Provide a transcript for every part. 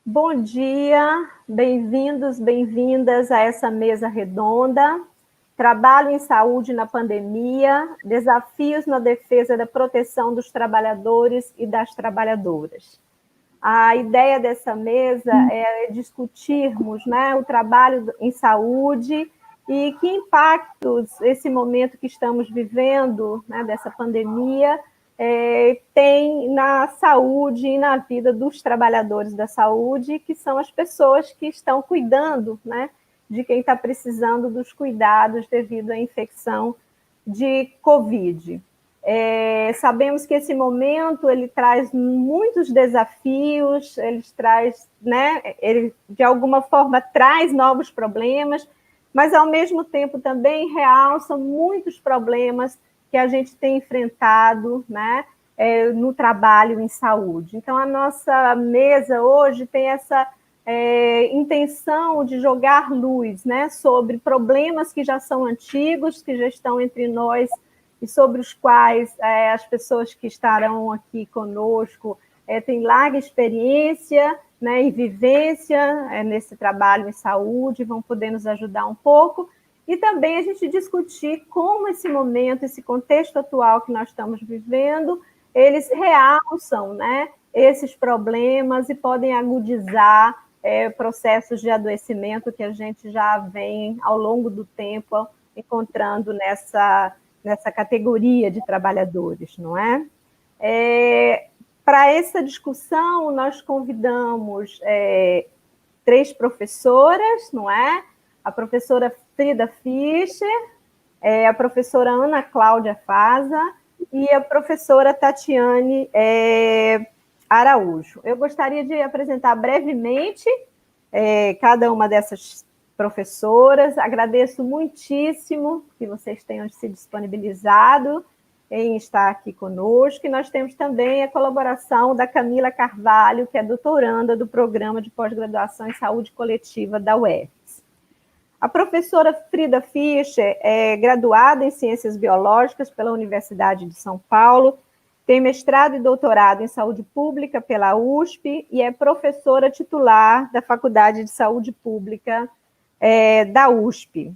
Bom dia, bem-vindos, bem-vindas a essa mesa redonda. Trabalho em saúde na pandemia, desafios na defesa da proteção dos trabalhadores e das trabalhadoras. A ideia dessa mesa é discutirmos, né, o trabalho em saúde e que impactos esse momento que estamos vivendo, né, dessa pandemia, tem na saúde e na vida dos trabalhadores da saúde, que são as pessoas que estão cuidando, né, de quem está precisando dos cuidados devido à infecção de Covid. Sabemos que esse momento ele traz muitos desafios, ele de alguma forma traz novos problemas, mas ao mesmo tempo também realça muitos problemas que a gente tem enfrentado, né, no trabalho em saúde. Então, a nossa mesa hoje tem essa intenção de jogar luz, né, sobre problemas que já são antigos, que já estão entre nós e sobre os quais as pessoas que estarão aqui conosco têm larga experiência, né, e vivência nesse trabalho em saúde, vão poder nos ajudar um pouco, e também a gente discutir como esse momento, esse contexto atual que nós estamos vivendo, eles realçam, né, esses problemas e podem agudizar processos de adoecimento que a gente já vem, ao longo do tempo, encontrando nessa categoria de trabalhadores, não é? Para essa discussão, nós convidamos 3 professoras, não é? A professora Frida Fischer, a professora Ana Cláudia Faza e a professora Tatiane Araújo. Eu gostaria de apresentar brevemente cada uma dessas professoras. Agradeço muitíssimo que vocês tenham se disponibilizado em estar aqui conosco. E nós temos também a colaboração da Camila Carvalho, que é doutoranda do Programa de Pós-Graduação em Saúde Coletiva da UFRS. A professora Frida Fischer é graduada em Ciências Biológicas pela Universidade de São Paulo, tem mestrado e doutorado em Saúde Pública pela USP e é professora titular da Faculdade de Saúde Pública da USP.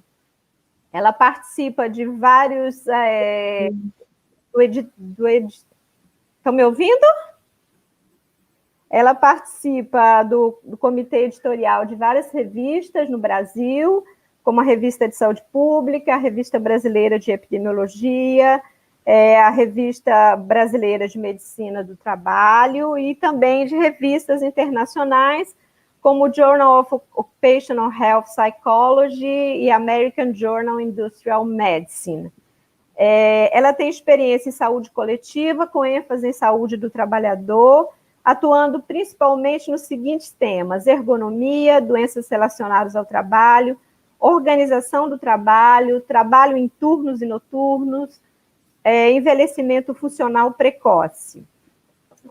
Ela participa de vários... Estão me ouvindo? Ela participa do comitê editorial de várias revistas no Brasil, como a Revista de Saúde Pública, a Revista Brasileira de Epidemiologia, a Revista Brasileira de Medicina do Trabalho e também de revistas internacionais, como o Journal of Occupational Health Psychology e American Journal Industrial Medicine. Ela tem experiência em saúde coletiva, com ênfase em saúde do trabalhador, atuando principalmente nos seguintes temas: ergonomia, doenças relacionadas ao trabalho, organização do trabalho, trabalho em turnos e noturnos, envelhecimento funcional precoce.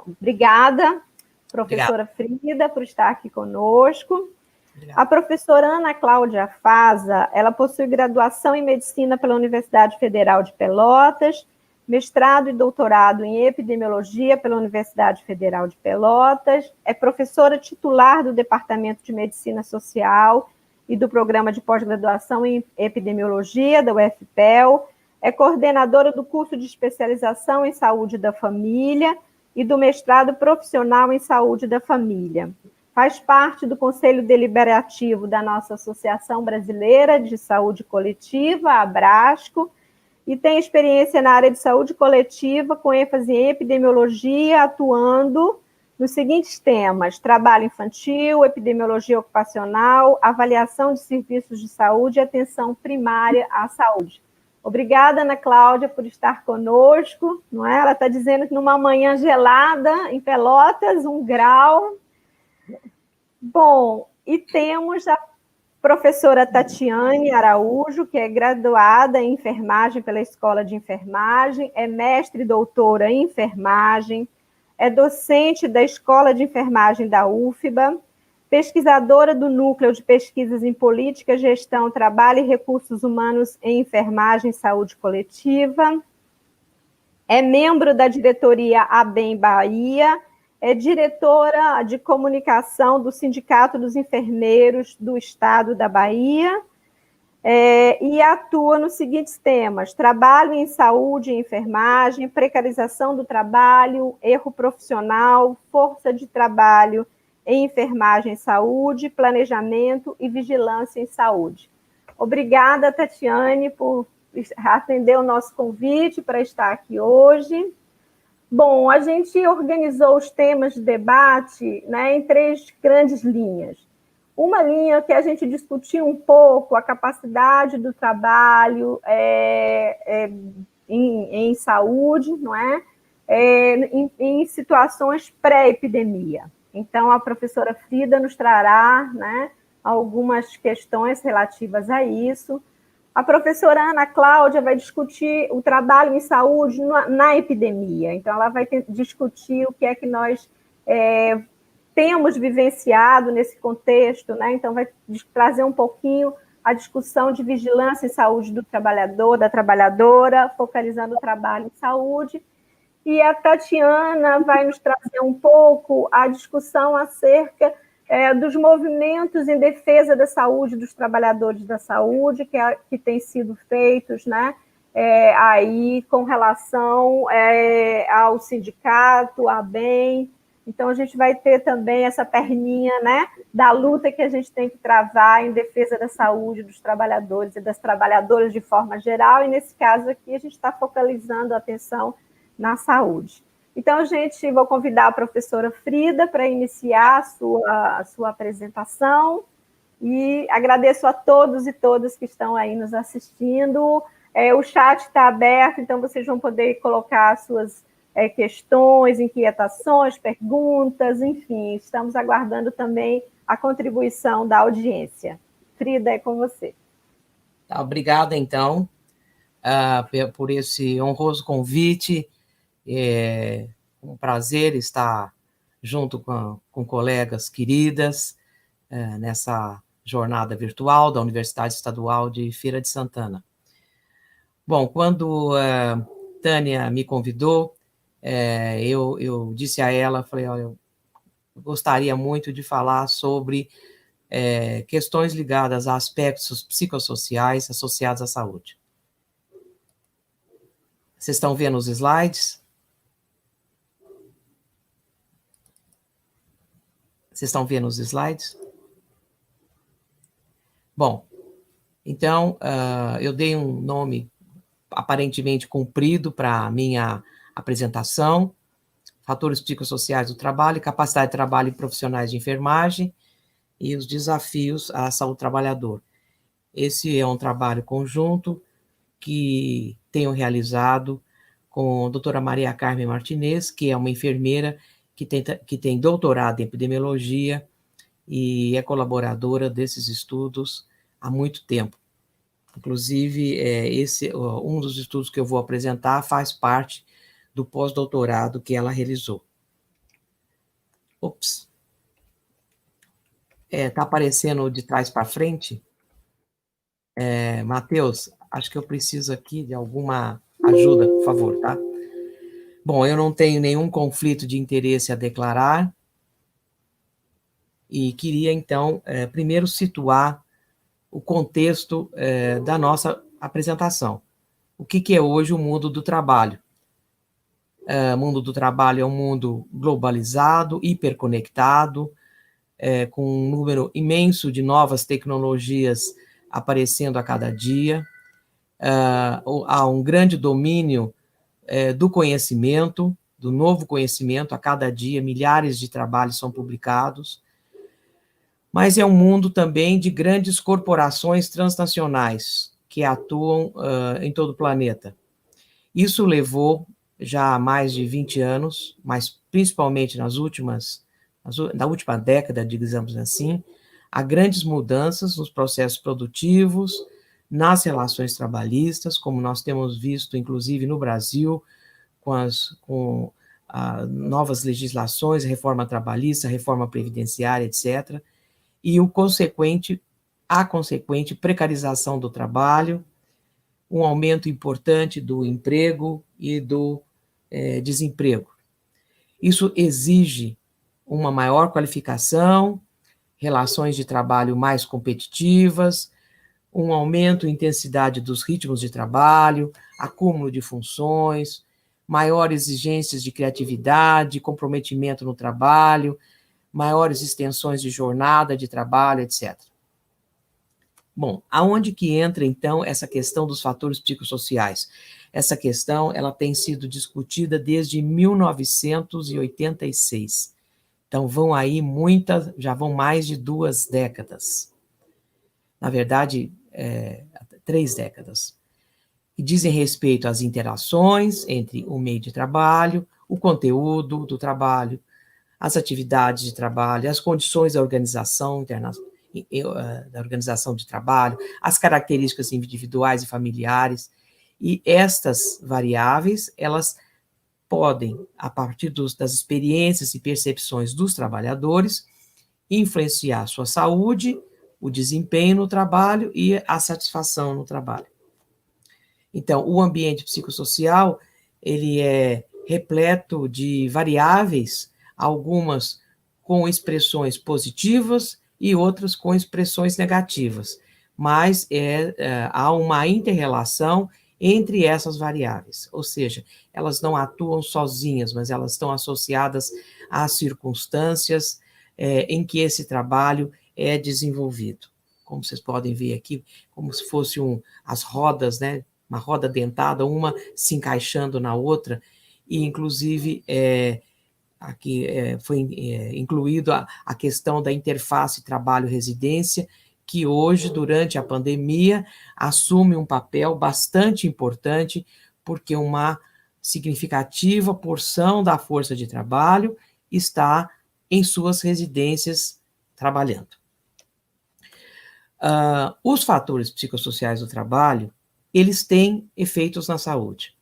Obrigada, professora Frida, por estar aqui conosco. Obrigada. A professora Ana Cláudia Faza, ela possui graduação em Medicina pela Universidade Federal de Pelotas, mestrado e doutorado em Epidemiologia pela Universidade Federal de Pelotas, é professora titular do Departamento de Medicina Social e do Programa de Pós-Graduação em Epidemiologia da UFPEL, é coordenadora do curso de especialização em Saúde da Família e do mestrado profissional em Saúde da Família. Faz parte do Conselho Deliberativo da nossa Associação Brasileira de Saúde Coletiva, a Abrasco, e tem experiência na área de saúde coletiva, com ênfase em epidemiologia, atuando nos seguintes temas: trabalho infantil, epidemiologia ocupacional, avaliação de serviços de saúde e atenção primária à saúde. Obrigada, Ana Cláudia, por estar conosco. Não é? Ela está dizendo que numa manhã gelada, em Pelotas, 1 grau. Bom, e temos a professora Tatiane Araújo, que é graduada em enfermagem pela Escola de Enfermagem, é mestre e doutora em enfermagem, é docente da Escola de Enfermagem da UFBA, pesquisadora do Núcleo de Pesquisas em Política, Gestão, Trabalho e Recursos Humanos em Enfermagem e Saúde Coletiva, é membro da diretoria ABEM Bahia, é diretora de comunicação do Sindicato dos Enfermeiros do Estado da Bahia, e atua nos seguintes temas: trabalho em saúde e enfermagem, precarização do trabalho, erro profissional, força de trabalho em enfermagem e saúde, planejamento e vigilância em saúde. Obrigada, Tatiane, por atender o nosso convite para estar aqui hoje. Bom, a gente organizou os temas de debate, né, em 3 grandes linhas. Uma linha que a gente discutiu um pouco a capacidade do trabalho em saúde, não é? Em situações pré-epidemia. Então, a professora Frida nos trará, né, algumas questões relativas a isso. A professora Ana Cláudia vai discutir o trabalho em saúde na epidemia. Então, ela vai discutir o que é que nós temos vivenciado nesse contexto, né? Então, vai trazer um pouquinho a discussão de vigilância em saúde do trabalhador, da trabalhadora, focalizando o trabalho em saúde. E a Tatiana vai nos trazer um pouco a discussão acerca dos movimentos em defesa da saúde dos trabalhadores da saúde que têm sido feitos, né, aí com relação ao sindicato, à BEM. Então, a gente vai ter também essa perninha, né, da luta que a gente tem que travar em defesa da saúde dos trabalhadores e das trabalhadoras de forma geral, e nesse caso aqui a gente está focalizando a atenção na saúde. Então, vou convidar a professora Frida para iniciar a sua apresentação, e agradeço a todos e todas que estão aí nos assistindo. O chat está aberto, então vocês vão poder colocar suas questões, inquietações, perguntas, enfim, estamos aguardando também a contribuição da audiência. Frida, é com você. Tá, obrigada, então, por esse honroso convite. É um prazer estar junto com colegas queridas nessa jornada virtual da Universidade Estadual de Feira de Santana. Bom, quando Tânia me convidou, eu disse a ela, falei, olha, eu gostaria muito de falar sobre questões ligadas a aspectos psicossociais associados à saúde. Vocês estão vendo os slides? Vocês estão vendo os slides? Bom, então, eu dei um nome aparentemente comprido para a minha apresentação: fatores psicossociais do trabalho, capacidade de trabalho e profissionais de enfermagem e os desafios à saúde do trabalhador. Esse é um trabalho conjunto que tenho realizado com a doutora Maria Carmen Martinez, que é uma enfermeira que tem doutorado em epidemiologia e é colaboradora desses estudos há muito tempo. Inclusive, um dos estudos que eu vou apresentar faz parte do pós-doutorado que ela realizou. Ops. Está aparecendo de trás para frente? Matheus, acho que eu preciso aqui de alguma ajuda, por favor, tá? Bom, eu não tenho nenhum conflito de interesse a declarar e queria, então, primeiro situar o contexto da nossa apresentação. O que é hoje o mundo do trabalho? O mundo do trabalho é um mundo globalizado, hiperconectado, com um número imenso de novas tecnologias aparecendo a cada dia. Há um grande domínio do conhecimento, do novo conhecimento. A cada dia, milhares de trabalhos são publicados. Mas é um mundo também de grandes corporações transnacionais que atuam em todo o planeta. Isso levou já há mais de 20 anos, mas principalmente na última década, digamos assim, a grandes mudanças nos processos produtivos, nas relações trabalhistas, como nós temos visto, inclusive, no Brasil, com novas legislações, reforma trabalhista, reforma previdenciária, etc., e a consequente precarização do trabalho, um aumento importante do emprego e do desemprego. Isso exige uma maior qualificação, relações de trabalho mais competitivas, um aumento em intensidade dos ritmos de trabalho, acúmulo de funções, maiores exigências de criatividade, comprometimento no trabalho, maiores extensões de jornada de trabalho, etc. Bom, aonde que entra, então, essa questão dos fatores psicossociais? Essa questão, ela tem sido discutida desde 1986. Então, já vão mais de 2 décadas. Na verdade, 3 décadas. E dizem respeito às interações entre o meio de trabalho, o conteúdo do trabalho, as atividades de trabalho, as condições da organização de trabalho, as características individuais e familiares, e estas variáveis, elas podem, a partir das experiências e percepções dos trabalhadores, influenciar a sua saúde, o desempenho no trabalho e a satisfação no trabalho. Então, o ambiente psicossocial, ele é repleto de variáveis, algumas com expressões positivas e outras com expressões negativas, mas há uma inter-relação entre essas variáveis, ou seja, elas não atuam sozinhas, mas elas estão associadas às circunstâncias em que esse trabalho é desenvolvido. Como vocês podem ver aqui, como se fosse as rodas, né? Uma roda dentada, uma se encaixando na outra, e inclusive aqui foi incluído a questão da interface trabalho-residência, que hoje, durante a pandemia, assume um papel bastante importante, porque uma significativa porção da força de trabalho está em suas residências trabalhando. Os fatores psicossociais do trabalho, eles têm efeitos na saúde.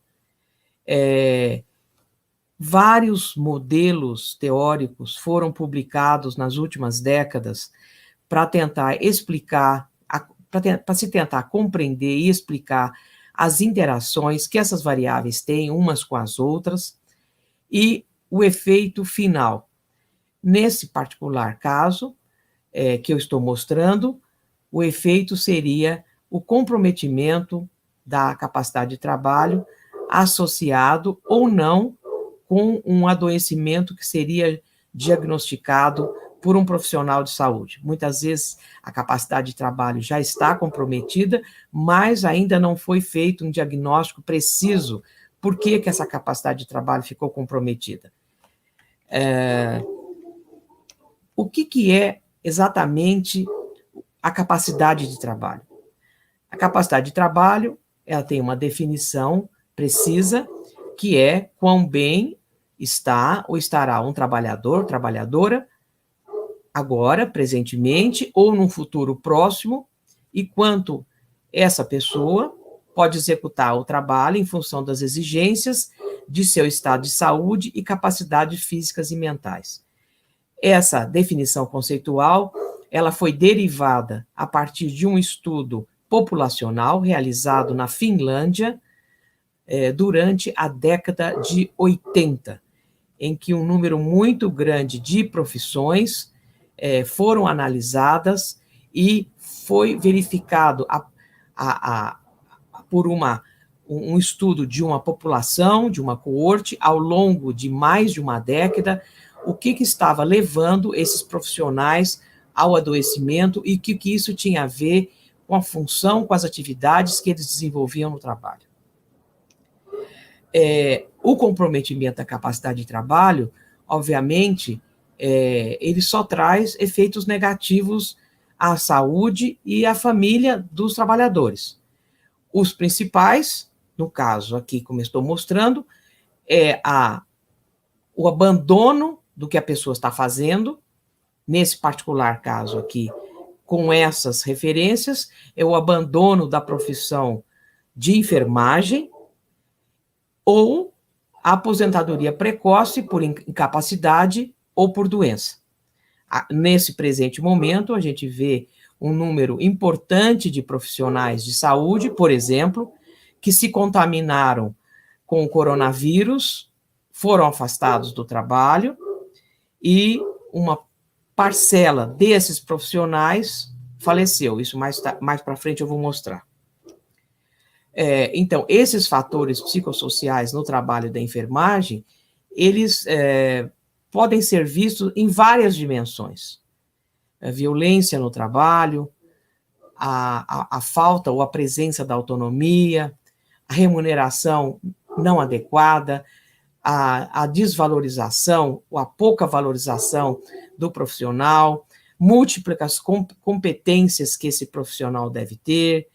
Vários modelos teóricos foram publicados nas últimas décadas para tentar explicar, para se tentar compreender e explicar as interações que essas variáveis têm umas com as outras e o efeito final. Nesse particular caso que eu estou mostrando, o efeito seria o comprometimento da capacidade de trabalho associado ou não com um adoecimento que seria diagnosticado por um profissional de saúde. Muitas vezes a capacidade de trabalho já está comprometida, mas ainda não foi feito um diagnóstico preciso por que essa capacidade de trabalho ficou comprometida. O que é exatamente a capacidade de trabalho? A capacidade de trabalho, ela tem uma definição precisa, que é quão bem está ou estará um trabalhador, trabalhadora, agora, presentemente, ou num futuro próximo, e quanto essa pessoa pode executar o trabalho em função das exigências de seu estado de saúde e capacidades físicas e mentais. Essa definição conceitual, ela foi derivada a partir de um estudo populacional realizado na Finlândia durante a década de 80, em que um número muito grande de profissões foram analisadas e foi verificado por um estudo de uma população, de uma coorte, ao longo de mais de uma década, o que estava levando esses profissionais ao adoecimento e o que isso tinha a ver com a função, com as atividades que eles desenvolviam no trabalho. O comprometimento da capacidade de trabalho, obviamente, ele só traz efeitos negativos à saúde e à família dos trabalhadores. Os principais, no caso aqui, como eu estou mostrando, o abandono do que a pessoa está fazendo, nesse particular caso aqui, com essas referências, é o abandono da profissão de enfermagem ou a aposentadoria precoce por incapacidade ou por doença. Nesse presente momento, a gente vê um número importante de profissionais de saúde, por exemplo, que se contaminaram com o coronavírus, foram afastados do trabalho e uma parcela desses profissionais faleceu. Isso mais para frente eu vou mostrar. Então, esses fatores psicossociais no trabalho da enfermagem, eles podem ser vistos em várias dimensões. A violência no trabalho, a falta ou a presença da autonomia, a remuneração não adequada, a desvalorização ou a pouca valorização do profissional, múltiplas competências que esse profissional deve ter,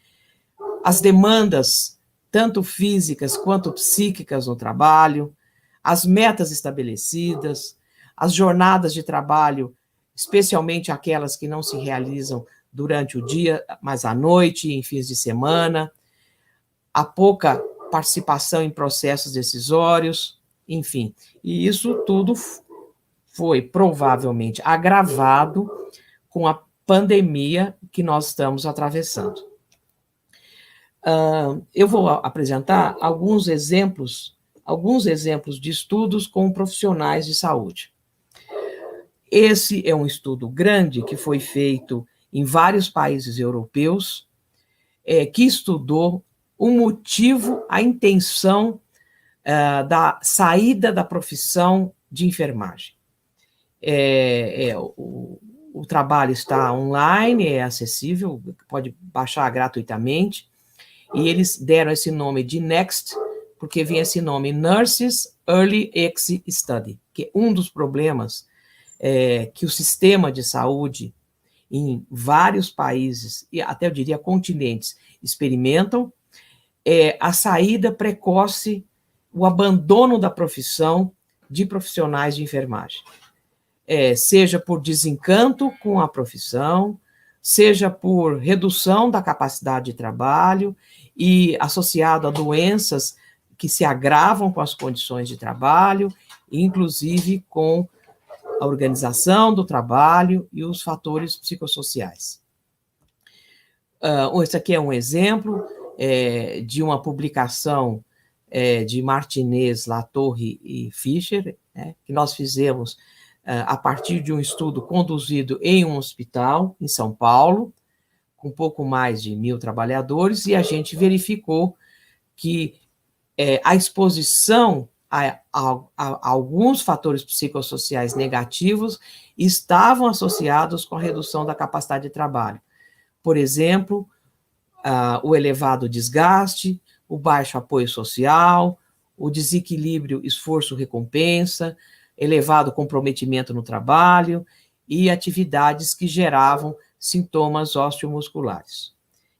as demandas, tanto físicas quanto psíquicas no trabalho, as metas estabelecidas, as jornadas de trabalho, especialmente aquelas que não se realizam durante o dia, mas à noite, em fins de semana, a pouca participação em processos decisórios, enfim. E isso tudo foi provavelmente agravado com a pandemia que nós estamos atravessando. Eu vou apresentar alguns exemplos de estudos com profissionais de saúde. Esse é um estudo grande que foi feito em vários países europeus, que estudou o motivo, a intenção da saída da profissão de enfermagem. O trabalho está online, é acessível, pode baixar gratuitamente, e eles deram esse nome de NEXT, porque vem esse nome, Nurses Early Exit Study, que é um dos problemas que o sistema de saúde em vários países, e até eu diria continentes, experimentam, a saída precoce, o abandono da profissão de profissionais de enfermagem. Seja por desencanto com a profissão, seja por redução da capacidade de trabalho e associado a doenças que se agravam com as condições de trabalho, inclusive com a organização do trabalho e os fatores psicossociais. Esse aqui é um exemplo de uma publicação de Martinez, Latorre e Fischer, que nós fizemos a partir de um estudo conduzido em um hospital em São Paulo, com pouco mais de 1.000 trabalhadores, e a gente verificou que a exposição a alguns fatores psicossociais negativos estavam associados com a redução da capacidade de trabalho. Por exemplo, o elevado desgaste, o baixo apoio social, o desequilíbrio esforço-recompensa, elevado comprometimento no trabalho e atividades que geravam sintomas osteomusculares.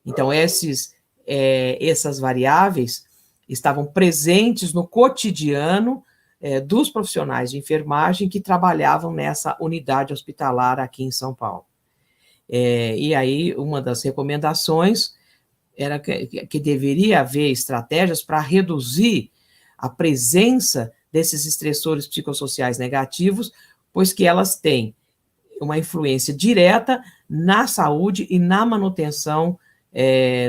Então, essas variáveis estavam presentes no cotidiano dos profissionais de enfermagem que trabalhavam nessa unidade hospitalar aqui em São Paulo. E aí, uma das recomendações era que deveria haver estratégias para reduzir a presença desses estressores psicossociais negativos, pois que elas têm uma influência direta na saúde e na manutenção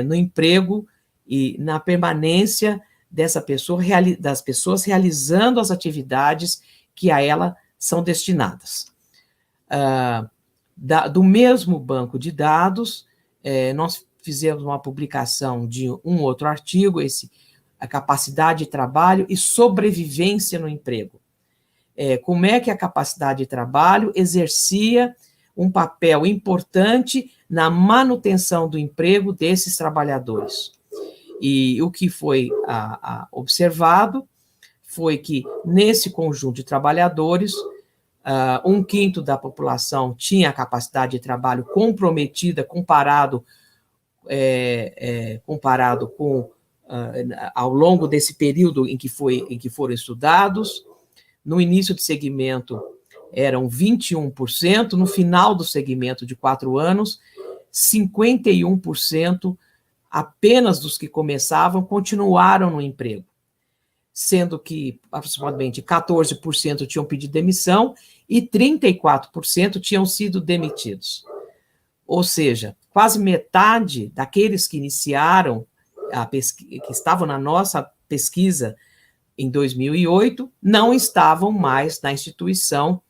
no emprego e na permanência das pessoas realizando as atividades que a ela são destinadas. Do mesmo banco de dados, nós fizemos uma publicação de um outro artigo, a capacidade de trabalho e sobrevivência no emprego. Como é que a capacidade de trabalho exercia um papel importante na manutenção do emprego desses trabalhadores. E o que foi observado foi que, nesse conjunto de trabalhadores, 1/5 da população tinha a capacidade de trabalho comprometida comparado com ao longo desse período em que foram estudados. No início do segmento eram 21%, no final do segmento de 4 anos, 51% apenas dos que começavam continuaram no emprego, sendo que aproximadamente 14% tinham pedido demissão e 34% tinham sido demitidos. Ou seja, quase metade daqueles que iniciaram que estavam na nossa pesquisa em 2008, não estavam mais na instituição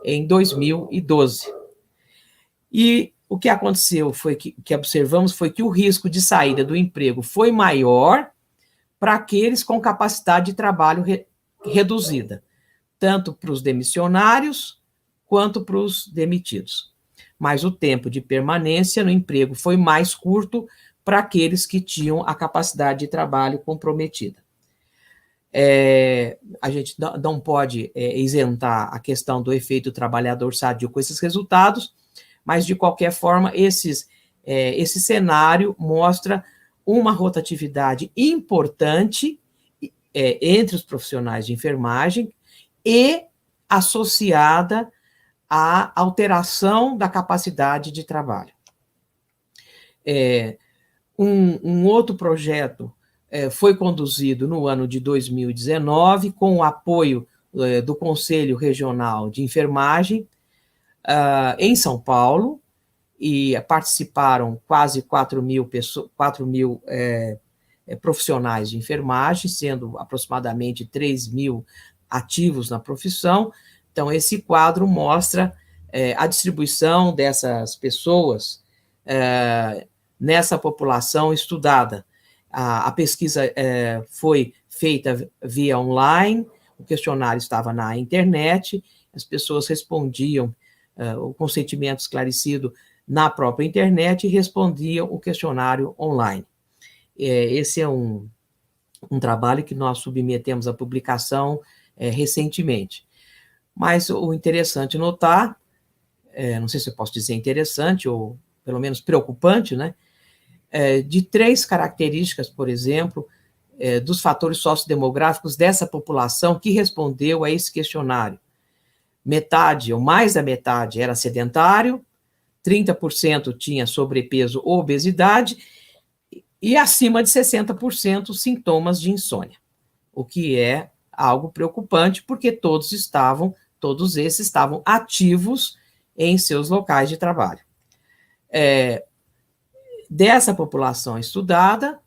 em 2012. E o que aconteceu foi que observamos foi que o risco de saída do emprego foi maior para aqueles com capacidade de trabalho reduzida, tanto para os demissionários quanto para os demitidos. Mas o tempo de permanência no emprego foi mais curto para aqueles que tinham a capacidade de trabalho comprometida. A gente não pode isentar a questão do efeito trabalhador sadio com esses resultados, mas, de qualquer forma, esse cenário mostra uma rotatividade importante entre os profissionais de enfermagem e associada à alteração da capacidade de trabalho. Um outro projeto foi conduzido no ano de 2019, com o apoio do Conselho Regional de Enfermagem, em São Paulo, e participaram quase 4 mil profissionais de enfermagem, sendo aproximadamente 3 mil ativos na profissão. Então, esse quadro mostra a distribuição dessas pessoas nessa população estudada. A pesquisa foi feita via online, o questionário estava na internet, as pessoas respondiam o consentimento esclarecido na própria internet e respondiam o questionário online. Esse é um trabalho que nós submetemos à publicação recentemente. Mas o interessante notar, não sei se eu posso dizer interessante, ou pelo menos preocupante, né, de 3 características, por exemplo, dos fatores sociodemográficos dessa população que respondeu a esse questionário. Metade, ou mais da metade, era sedentário, 30% tinha sobrepeso ou obesidade, e acima de 60% sintomas de insônia, o que é algo preocupante, porque todos esses estavam ativos em seus locais de trabalho. Dessa população estudada,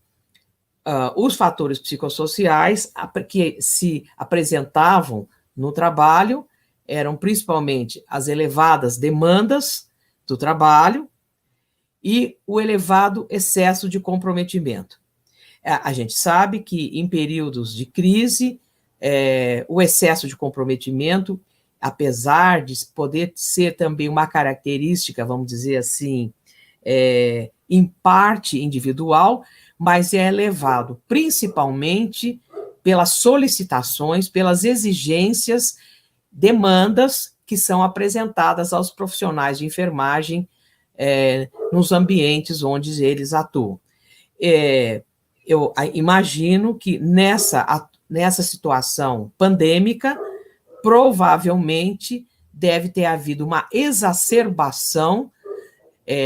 os fatores psicossociais que se apresentavam no trabalho eram principalmente as elevadas demandas do trabalho e o elevado excesso de comprometimento. A gente sabe que em períodos de crise, o excesso de comprometimento, apesar de poder ser também uma característica, vamos dizer assim, em parte individual, mas é elevado principalmente pelas solicitações, pelas exigências, demandas que são apresentadas aos profissionais de enfermagem nos ambientes onde eles atuam. Eu imagino que nessa situação pandêmica, provavelmente deve ter havido uma exacerbação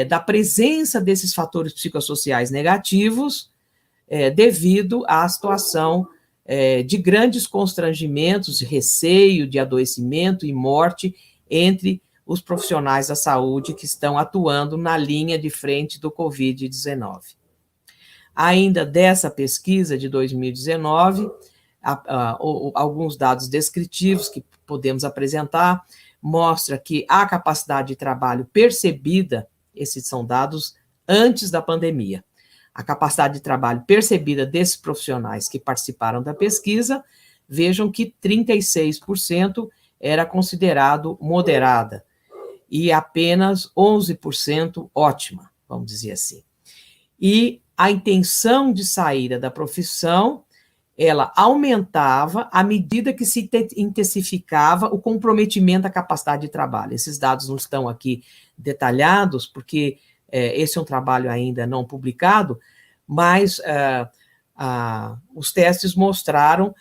da presença desses fatores psicossociais negativos devido à situação de grandes constrangimentos, de receio, de adoecimento e morte entre os profissionais da saúde que estão atuando na linha de frente do Covid-19. Ainda dessa pesquisa de 2019, alguns dados descritivos que podemos apresentar mostra que a capacidade de trabalho percebida, esses são dados antes da pandemia, a capacidade de trabalho percebida desses profissionais que participaram da pesquisa, vejam que 36% era considerado moderada e apenas 11% ótima, vamos dizer assim. E a intenção de saída da profissão, ela aumentava à medida que se intensificava o comprometimento da capacidade de trabalho. Esses dados não estão aqui detalhados, porque esse é um trabalho ainda não publicado, mas os testes mostraram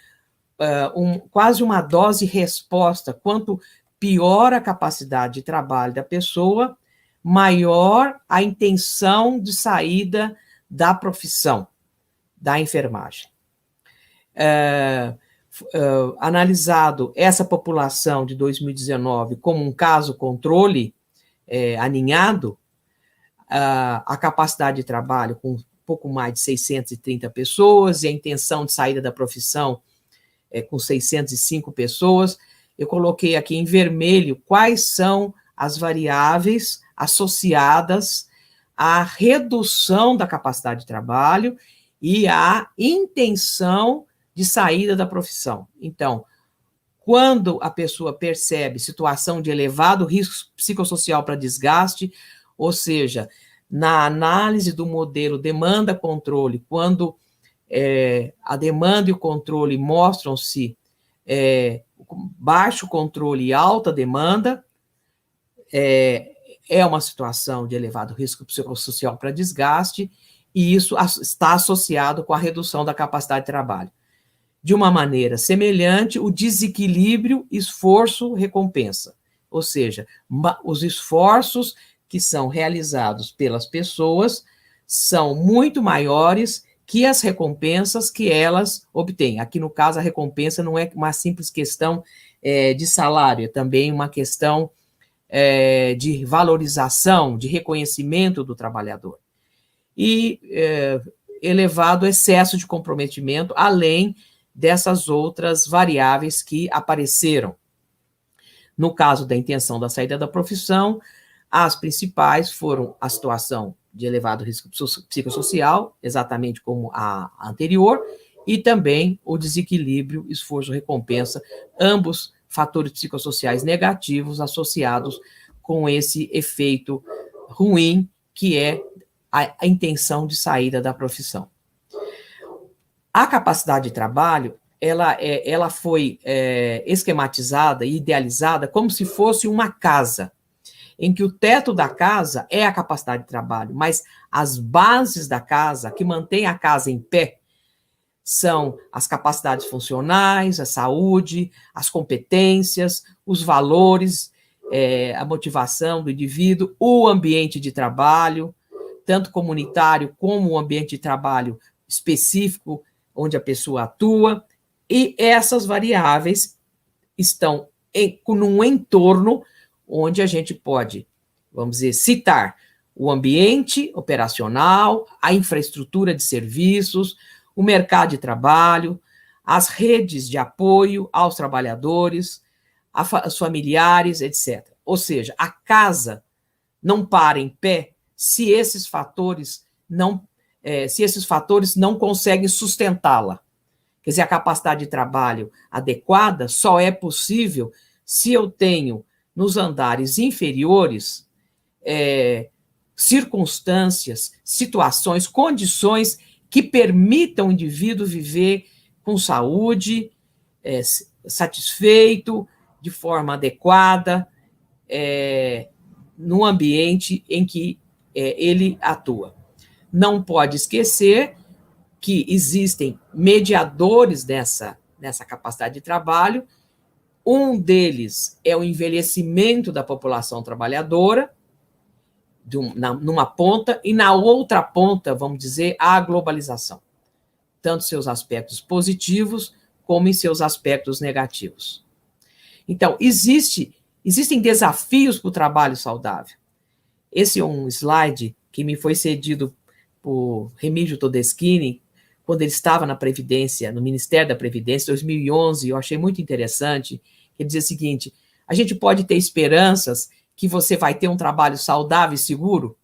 quase uma dose-resposta. Quanto pior a capacidade de trabalho da pessoa, maior a intenção de saída da profissão da enfermagem. Analisado essa população de 2019 como um caso controle aninhado, a capacidade de trabalho com um pouco mais de 630 pessoas e a intenção de saída da profissão com 605 pessoas. Eu coloquei aqui em vermelho quais são as variáveis associadas à redução da capacidade de trabalho e à intenção de saída da profissão. Então, quando a pessoa percebe situação de elevado risco psicossocial para desgaste, ou seja, na análise do modelo demanda-controle, quando a demanda e o controle mostram-se baixo controle e alta demanda, é uma situação de elevado risco psicossocial para desgaste, e isso está associado com a redução da capacidade de trabalho. De uma maneira semelhante, o desequilíbrio esforço-recompensa, ou seja, os esforços que são realizados pelas pessoas são muito maiores que as recompensas que elas obtêm. Aqui, no caso, a recompensa não é uma simples questão de salário, é também uma questão de valorização, de reconhecimento do trabalhador. E elevado excesso de comprometimento, além dessas outras variáveis que apareceram. No caso da intenção da saída da profissão, as principais foram a situação de elevado risco psicossocial, exatamente como a anterior, e também o desequilíbrio esforço-recompensa, ambos fatores psicossociais negativos associados com esse efeito ruim, que é a intenção de saída da profissão. A capacidade de trabalho, ela foi esquematizada e idealizada como se fosse uma casa, em que o teto da casa é a capacidade de trabalho, mas as bases da casa, que mantêm a casa em pé, são as capacidades funcionais, a saúde, as competências, os valores, a motivação do indivíduo, o ambiente de trabalho, tanto comunitário como o ambiente de trabalho específico, onde a pessoa atua, e essas variáveis estão num entorno onde a gente pode, vamos dizer, citar o ambiente operacional, a infraestrutura de serviços, o mercado de trabalho, as redes de apoio aos trabalhadores, aos familiares, etc. Ou seja, a casa não para em pé se esses fatores não conseguem sustentá-la. Quer dizer, a capacidade de trabalho adequada só é possível se eu tenho nos andares inferiores circunstâncias, situações, condições que permitam o indivíduo viver com saúde, satisfeito, de forma adequada, no ambiente em que ele atua. Não pode esquecer que existem mediadores nessa capacidade de trabalho. Um deles é o envelhecimento da população trabalhadora, numa ponta, e na outra ponta, vamos dizer, a globalização, tanto seus aspectos positivos como em seus aspectos negativos. Então, existem desafios para o trabalho saudável. Esse é um slide que me foi cedido por Remígio Todeschini, quando ele estava na Previdência, no Ministério da Previdência, em 2011, eu achei muito interessante, ele dizia o seguinte: a gente pode ter esperanças que você vai ter um trabalho saudável e seguro,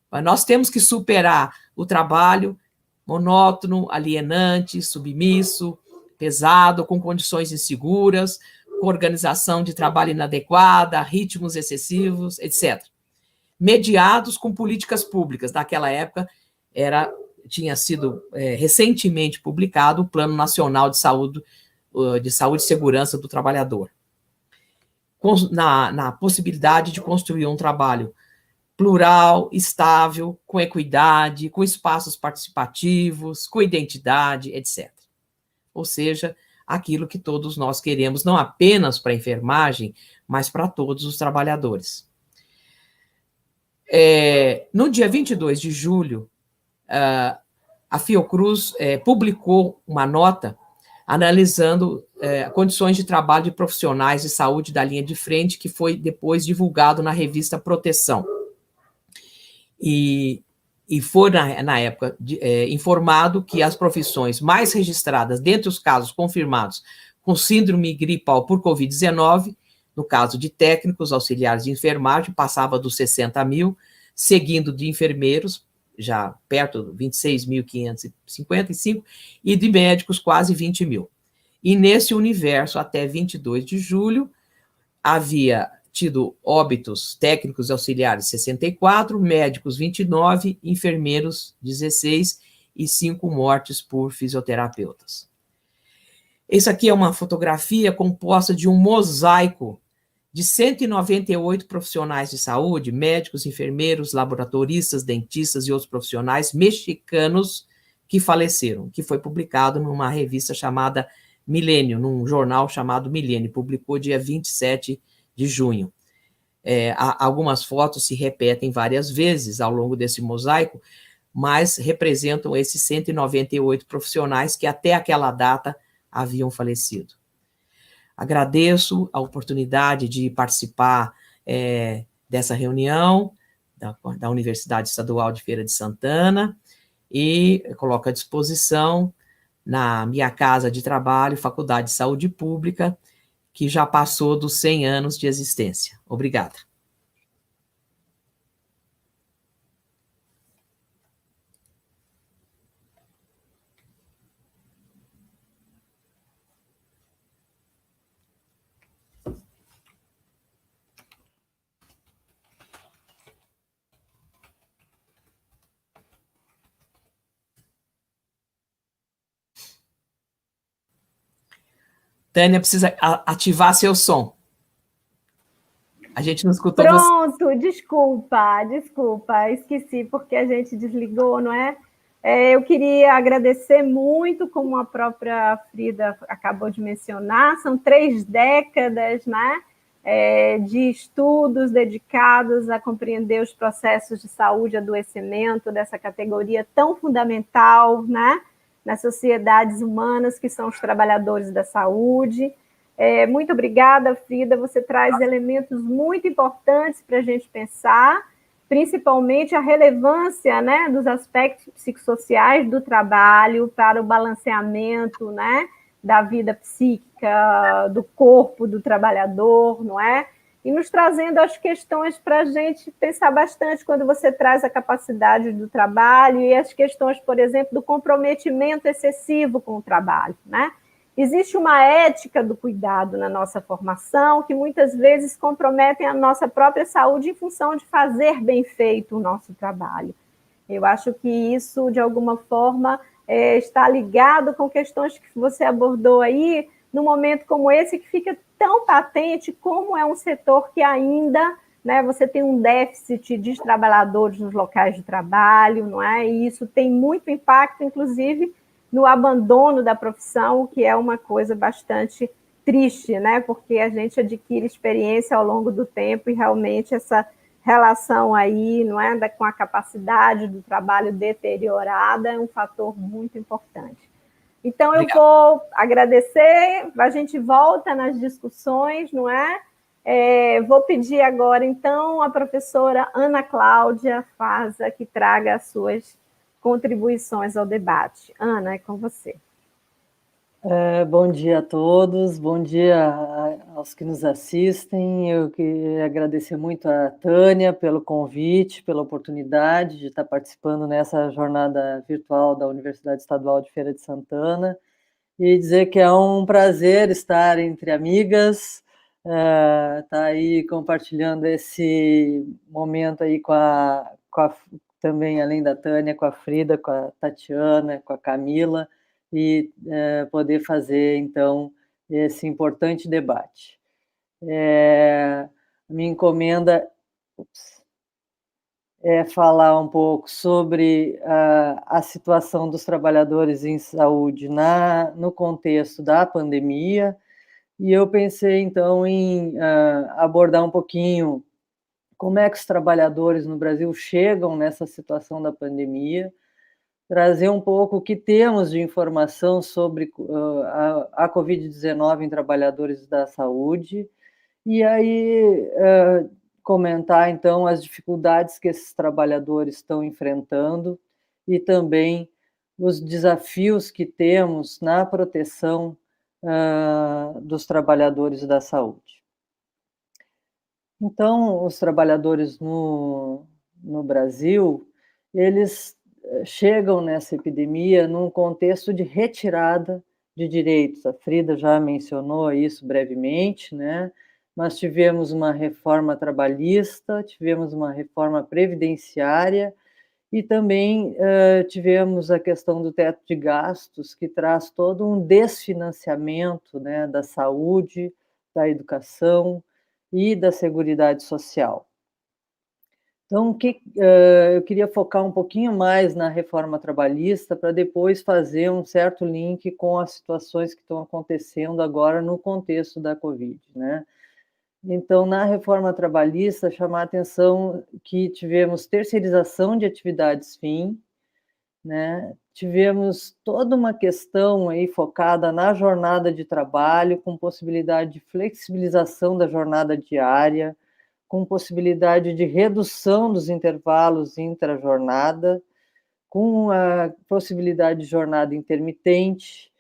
mas nós temos que superar o trabalho monótono, alienante, submisso, pesado, com condições inseguras, com organização de trabalho inadequada, ritmos excessivos, etc. Mediados com políticas públicas. Naquela época, tinha sido recentemente publicado o Plano Nacional de Saúde e Segurança do Trabalhador, na possibilidade de construir um trabalho plural, estável, com equidade, com espaços participativos, com identidade, etc. Ou seja, aquilo que todos nós queremos, não apenas para a enfermagem, mas para todos os trabalhadores. No dia 22 de julho, a Fiocruz publicou uma nota analisando condições de trabalho de profissionais de saúde da linha de frente, que foi depois divulgado na revista Proteção. E foi, na época, informado que as profissões mais registradas, dentre os casos confirmados com síndrome gripal por Covid-19, no caso de técnicos, auxiliares de enfermagem, passava dos 60 mil, seguindo de enfermeiros, já perto de 26.555, e de médicos, quase 20 mil. E nesse universo, até 22 de julho, havia tido óbitos técnicos e auxiliares 64, médicos 29, enfermeiros 16 e 5 mortes por fisioterapeutas. Isso aqui é uma fotografia composta de um mosaico de 198 profissionais de saúde, médicos, enfermeiros, laboratoristas, dentistas e outros profissionais mexicanos que faleceram, que foi publicado numa revista chamada Milênio, num jornal chamado Milênio, publicou dia 27 de junho. Algumas fotos se repetem várias vezes ao longo desse mosaico, mas representam esses 198 profissionais que até aquela data haviam falecido. Agradeço a oportunidade de participar dessa reunião da Universidade Estadual de Feira de Santana e coloco à disposição na minha casa de trabalho, Faculdade de Saúde Pública, que já passou dos 100 anos de existência. Obrigada. Tânia precisa ativar seu som. A gente não escutou você. Pronto, desculpa, esqueci porque a gente desligou, não é? Eu queria agradecer muito, como a própria Frida acabou de mencionar, são 3 décadas, né, de estudos dedicados a compreender os processos de saúde e adoecimento dessa categoria tão fundamental, né, nas sociedades humanas, que são os trabalhadores da saúde. Muito obrigada, Frida, você traz elementos muito importantes para a gente pensar, principalmente a relevância, né, dos aspectos psicossociais do trabalho para o balanceamento, né, da vida psíquica, do corpo do trabalhador, não é? E nos trazendo as questões para a gente pensar bastante quando você traz a capacidade do trabalho e as questões, por exemplo, do comprometimento excessivo com o trabalho, né? Existe uma ética do cuidado na nossa formação que muitas vezes comprometem a nossa própria saúde em função de fazer bem feito o nosso trabalho. Eu acho que isso, de alguma forma, está ligado com questões que você abordou aí, num momento como esse, que fica tão patente como é um setor que ainda, né, você tem um déficit de trabalhadores nos locais de trabalho, não é? E isso tem muito impacto, inclusive, no abandono da profissão, o que é uma coisa bastante triste, né? Porque a gente adquire experiência ao longo do tempo e realmente essa relação aí, não é, com a capacidade do trabalho deteriorada é um fator muito importante. Então, Obrigado. Eu vou agradecer, a gente volta nas discussões, não é? Vou pedir agora, então, a professora Ana Cláudia Faza, que traga as suas contribuições ao debate. Ana, é com você. Bom dia a todos, bom dia aos que nos assistem. Eu queria agradecer muito a Tânia pelo convite, pela oportunidade de estar participando nessa jornada virtual da Universidade Estadual de Feira de Santana e dizer que é um prazer estar entre amigas, estar aí compartilhando esse momento aí também, além da Tânia, com a Frida, com a Tatiana, com a Camila, e poder fazer, então, esse importante debate. Minha encomenda é falar um pouco sobre a situação dos trabalhadores em saúde no contexto da pandemia, e eu pensei, então, em abordar um pouquinho como é que os trabalhadores no Brasil chegam nessa situação da pandemia, trazer um pouco o que temos de informação sobre a Covid-19 em trabalhadores da saúde, e aí comentar, então, as dificuldades que esses trabalhadores estão enfrentando e também os desafios que temos na proteção dos trabalhadores da saúde. Então, os trabalhadores no Brasil, eles chegam nessa epidemia num contexto de retirada de direitos. A Frida já mencionou isso brevemente, né? Nós tivemos uma reforma trabalhista, tivemos uma reforma previdenciária e também tivemos a questão do teto de gastos, que traz todo um desfinanciamento, né, da saúde, da educação e da Seguridade Social. Então, eu queria focar um pouquinho mais na reforma trabalhista para depois fazer um certo link com as situações que estão acontecendo agora no contexto da Covid, né? Então, na reforma trabalhista, chamar a atenção que tivemos terceirização de atividades fim, né? Tivemos toda uma questão aí focada na jornada de trabalho, com possibilidade de flexibilização da jornada diária, com possibilidade de redução dos intervalos intra-jornada, com a possibilidade de jornada intermitente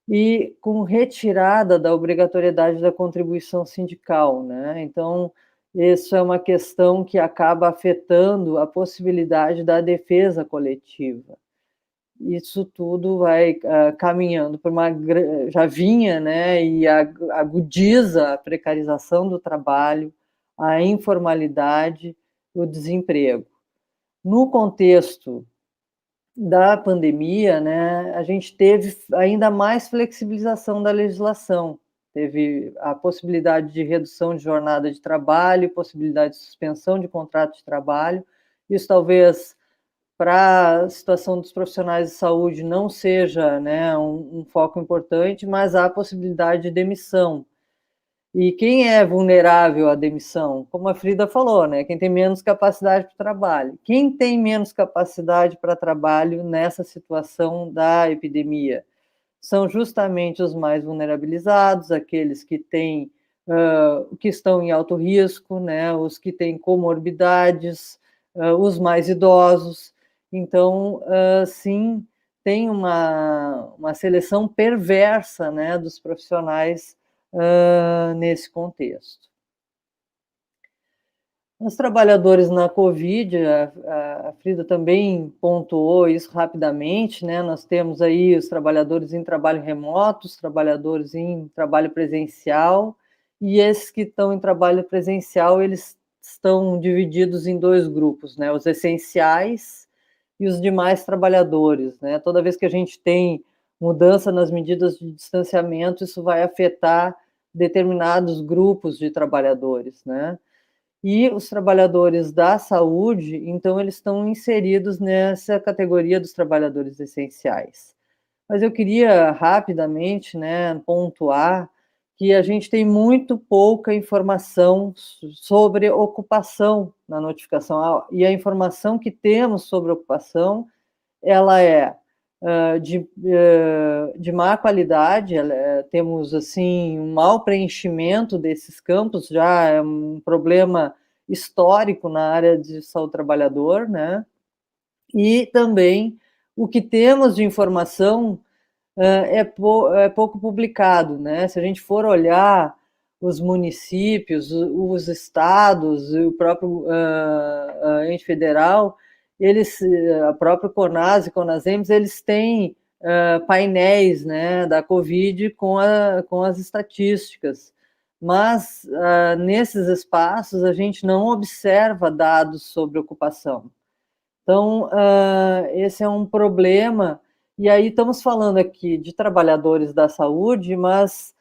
e com retirada da obrigatoriedade da contribuição sindical, né? Então, isso é uma questão que acaba afetando a possibilidade da defesa coletiva. Isso tudo vai caminhando por já vinha, né, e agudiza a precarização do trabalho, a informalidade, o desemprego. No contexto da pandemia, né, a gente teve ainda mais flexibilização da legislação, teve a possibilidade de redução de jornada de trabalho, possibilidade de suspensão de contrato de trabalho. Isso talvez para a situação dos profissionais de saúde não seja, né, um foco importante, mas há a possibilidade de demissão. E quem é vulnerável à demissão? Como a Frida falou, né, quem tem menos capacidade para trabalho. Quem tem menos capacidade para trabalho nessa situação da epidemia? São justamente os mais vulnerabilizados, aqueles que têm, que estão em alto risco, né, os que têm comorbidades, os mais idosos. Então, sim, tem uma seleção perversa, né, dos profissionais nesse contexto. Os trabalhadores na Covid, a Frida também pontuou isso rapidamente, né? Nós temos aí os trabalhadores em trabalho remoto, os trabalhadores em trabalho presencial, e esses que estão em trabalho presencial, eles estão divididos em dois grupos, né? Os essenciais e os demais trabalhadores, né? Toda vez que a gente tem mudança nas medidas de distanciamento, isso vai afetar determinados grupos de trabalhadores, né? E os trabalhadores da saúde, então, eles estão inseridos nessa categoria dos trabalhadores essenciais. Mas eu queria rapidamente, né, pontuar que a gente tem muito pouca informação sobre ocupação na notificação, e a informação que temos sobre ocupação, ela é de má qualidade, temos assim um mau preenchimento desses campos, já é um problema histórico na área de saúde do trabalhador, né? E também o que temos de informação é pouco publicado, né? Se a gente for olhar os municípios, os estados, o próprio ente federal, eles, a própria CONAS e CONASEMS, eles têm painéis, né, da Covid com as estatísticas, mas nesses espaços a gente não observa dados sobre ocupação. Então, esse é um problema, e aí estamos falando aqui de trabalhadores da saúde, mas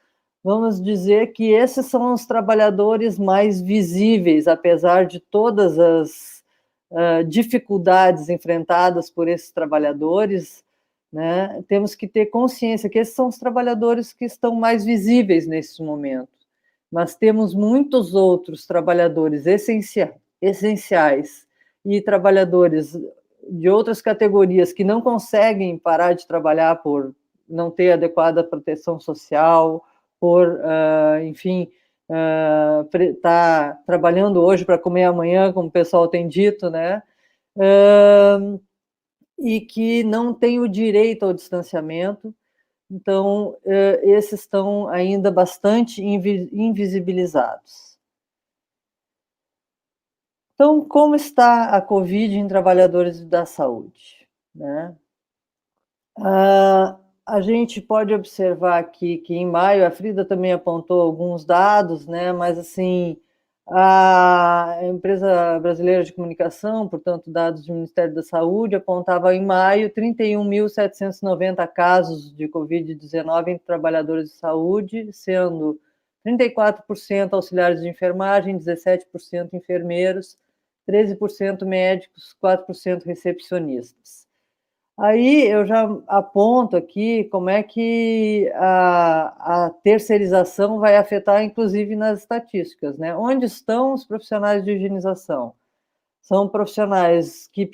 vamos dizer que esses são os trabalhadores mais visíveis, apesar de todas as dificuldades enfrentadas por esses trabalhadores, né? Temos que ter consciência que esses são os trabalhadores que estão mais visíveis nesse momento, mas temos muitos outros trabalhadores essenciais e trabalhadores de outras categorias que não conseguem parar de trabalhar por não ter adequada proteção social, por, enfim, tá trabalhando hoje para comer amanhã, como o pessoal tem dito, né? E que não tem o direito ao distanciamento, Então, esses estão ainda bastante invisibilizados. Então, como está a Covid em trabalhadores da saúde, né? A gente pode observar aqui que em maio, a Frida também apontou alguns dados, né? Mas assim, a empresa brasileira de comunicação, portanto, dados do Ministério da Saúde, apontava em maio 31.790 casos de Covid-19 entre trabalhadores de saúde, sendo 34% auxiliares de enfermagem, 17% enfermeiros, 13% médicos, 4% recepcionistas. Aí eu já aponto aqui como é que a terceirização vai afetar, inclusive, nas estatísticas, né? Onde estão os profissionais de higienização? São profissionais que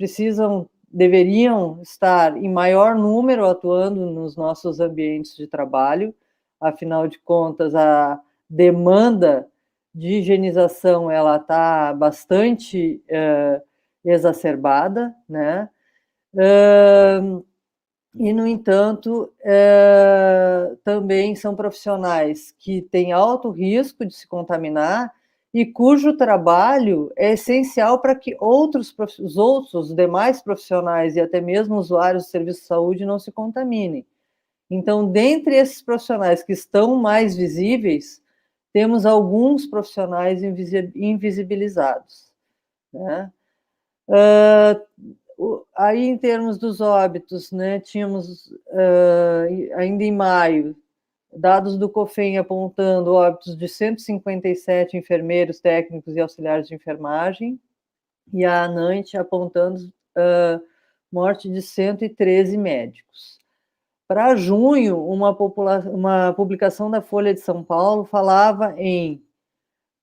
deveriam estar em maior número atuando nos nossos ambientes de trabalho, afinal de contas, a demanda de higienização ela está bastante exacerbada, né? E, no entanto, também são profissionais que têm alto risco de se contaminar e cujo trabalho é essencial para que os demais profissionais e até mesmo usuários do serviço de saúde não se contaminem. Então, dentre esses profissionais que estão mais visíveis, temos alguns profissionais invisibilizados, né? Aí, em termos dos óbitos, né, tínhamos ainda em maio dados do COFEM apontando óbitos de 157 enfermeiros, técnicos e auxiliares de enfermagem, e a ANANT apontando morte de 113 médicos. Para junho, uma publicação da Folha de São Paulo falava em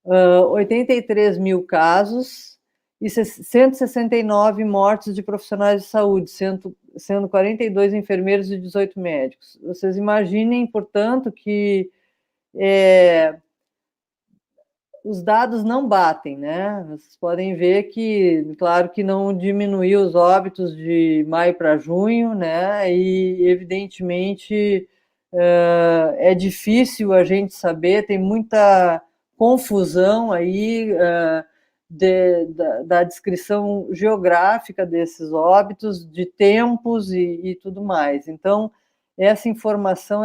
83 mil casos e 169 mortes de profissionais de saúde, sendo 42 enfermeiros e 18 médicos. Vocês imaginem, portanto, que os dados não batem, né? Vocês podem ver que, claro que não diminuiu os óbitos de maio para junho, né? E, evidentemente, é difícil a gente saber, tem muita confusão aí da descrição geográfica desses óbitos, de tempos e tudo mais. Então, essa informação,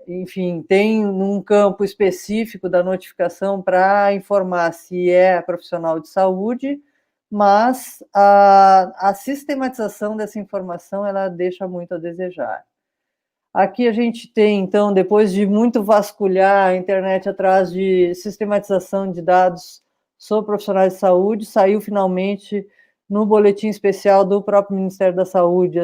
enfim, tem num campo específico da notificação para informar se é profissional de saúde, mas a sistematização dessa informação, ela deixa muito a desejar. Aqui a gente tem, então, depois de muito vasculhar a internet atrás de sistematização de dados sobre profissionais de saúde, saiu finalmente no boletim especial do próprio Ministério da Saúde,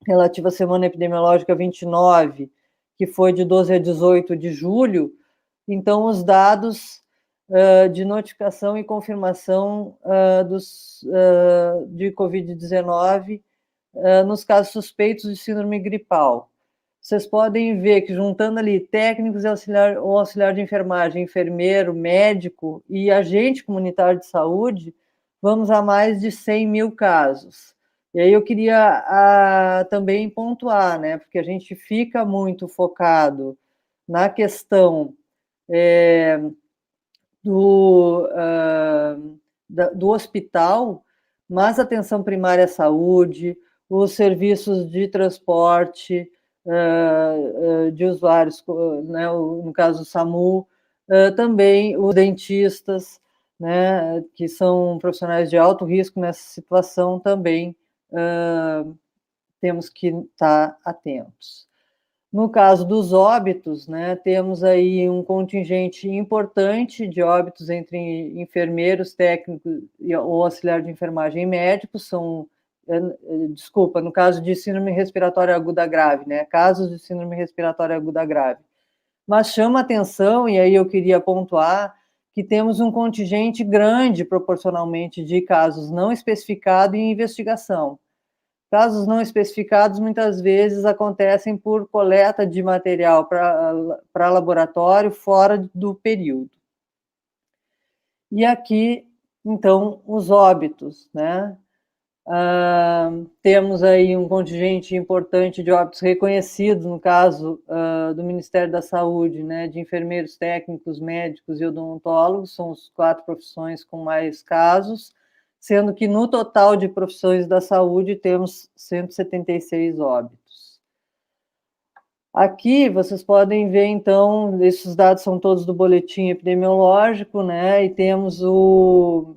relativo à semana epidemiológica 29, que foi de 12 a 18 de julho. Então, os dados de notificação e confirmação de Covid-19 nos casos suspeitos de síndrome gripal. Vocês podem ver que, juntando ali técnicos e auxiliar de enfermagem, enfermeiro, médico e agente comunitário de saúde, vamos a mais de 100 mil casos. E aí eu queria também pontuar, né, porque a gente fica muito focado na questão do hospital, mas a atenção primária à saúde, os serviços de transporte de usuários, né, no caso do SAMU, também os dentistas, né, que são profissionais de alto risco nessa situação, também temos que estar atentos. No caso dos óbitos, né, temos aí um contingente importante de óbitos entre enfermeiros, técnicos ou auxiliar de enfermagem e médicos, no caso de síndrome respiratória aguda grave, né, casos de síndrome respiratória aguda grave. Mas chama atenção, e aí eu queria pontuar, que temos um contingente grande, proporcionalmente, de casos não especificados em investigação. Casos não especificados, muitas vezes, acontecem por coleta de material para laboratório fora do período. E aqui, então, os óbitos, né? Temos aí um contingente importante de óbitos reconhecidos, no caso do Ministério da Saúde, né, de enfermeiros técnicos, médicos e odontólogos, são as 4 profissões com mais casos, sendo que no total de profissões da saúde temos 176 óbitos. Aqui vocês podem ver, então, esses dados são todos do boletim epidemiológico, né, e temos um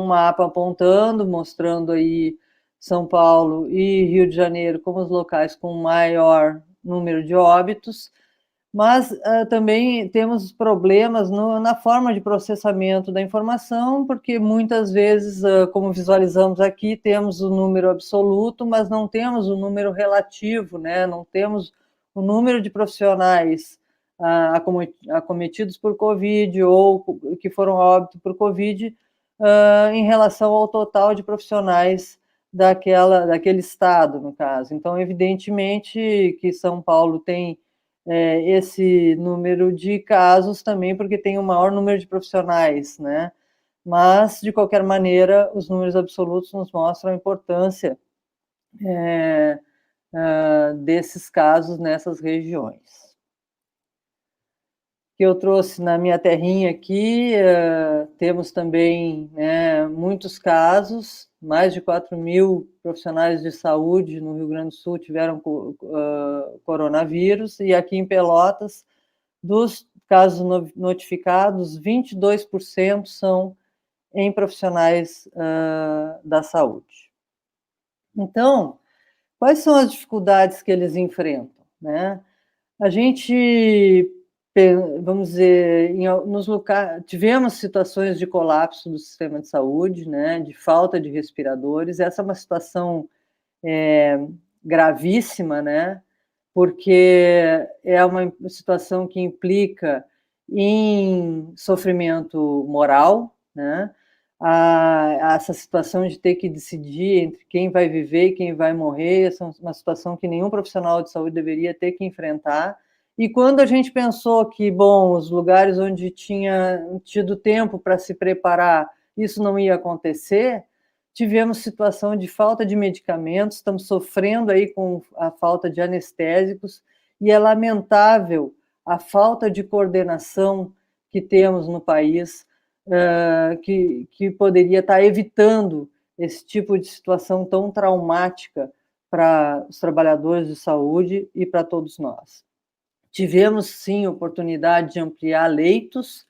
mapa apontando, mostrando aí São Paulo e Rio de Janeiro como os locais com maior número de óbitos, mas também temos problemas na forma de processamento da informação, porque muitas vezes, como visualizamos aqui, temos o número absoluto, mas não temos o número relativo, né? Não temos o número de profissionais acometidos por Covid ou que foram a óbito por Covid em relação ao total de profissionais daquele estado, no caso. Então, evidentemente que São Paulo tem esse número de casos também, porque tem o maior número de profissionais, né? Mas, de qualquer maneira, os números absolutos nos mostram a importância desses casos nessas regiões. Que eu trouxe na minha terrinha aqui, temos também muitos casos, mais de 4.000 profissionais de saúde no Rio Grande do Sul tiveram coronavírus, e aqui em Pelotas, dos casos notificados, 22% são em profissionais da saúde. Então, quais são as dificuldades que eles enfrentam, né? A gente, vamos dizer, tivemos situações de colapso do sistema de saúde, né, de falta de respiradores. Essa é uma situação gravíssima, né, porque é uma situação que implica em sofrimento moral, né, essa situação de ter que decidir entre quem vai viver e quem vai morrer. Essa é uma situação que nenhum profissional de saúde deveria ter que enfrentar. E quando a gente pensou que, bom, os lugares onde tinha tido tempo para se preparar, isso não ia acontecer, tivemos situação de falta de medicamentos, estamos sofrendo aí com a falta de anestésicos, e é lamentável a falta de coordenação que temos no país, que poderia estar evitando esse tipo de situação tão traumática para os trabalhadores de saúde e para todos nós. Tivemos, sim, oportunidade de ampliar leitos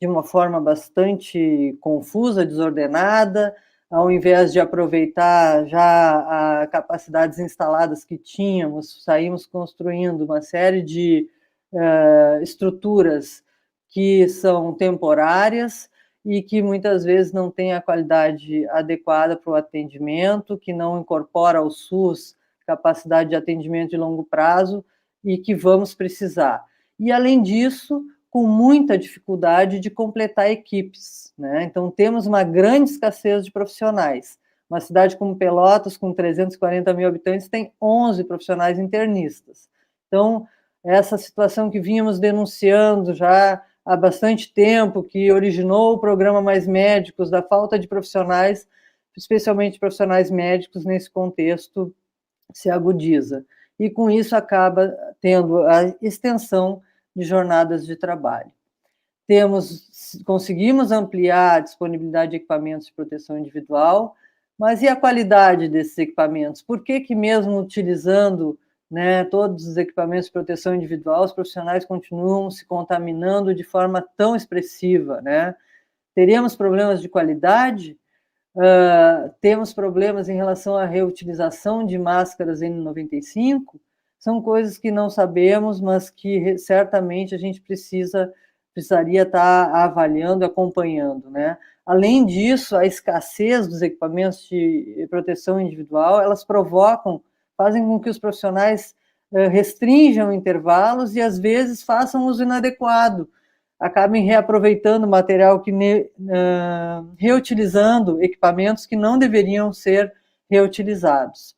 de uma forma bastante confusa, desordenada, ao invés de aproveitar já as capacidades instaladas que tínhamos, saímos construindo uma série de estruturas que são temporárias e que muitas vezes não têm a qualidade adequada para o atendimento, que não incorpora ao SUS capacidade de atendimento de longo prazo e que vamos precisar. E, além disso, com muita dificuldade de completar equipes, né? Então, temos uma grande escassez de profissionais. Uma cidade como Pelotas, com 340 mil habitantes, tem 11 profissionais internistas. Então, essa situação que vínhamos denunciando já há bastante tempo, que originou o programa Mais Médicos, da falta de profissionais, especialmente profissionais médicos, nesse contexto, se agudiza. E, com isso, acaba tendo a extensão de jornadas de trabalho. Conseguimos ampliar a disponibilidade de equipamentos de proteção individual, mas e a qualidade desses equipamentos? Por que mesmo utilizando todos os equipamentos de proteção individual, os profissionais continuam se contaminando de forma tão expressiva, né? Teríamos problemas de qualidade? Temos problemas em relação à reutilização de máscaras N95? São coisas que não sabemos, mas que certamente a gente precisaria estar avaliando e acompanhando, né? Além disso, a escassez dos equipamentos de proteção individual, elas fazem com que os profissionais restringam intervalos e, às vezes, façam uso inadequado, acabem reaproveitando material, reutilizando equipamentos que não deveriam ser reutilizados.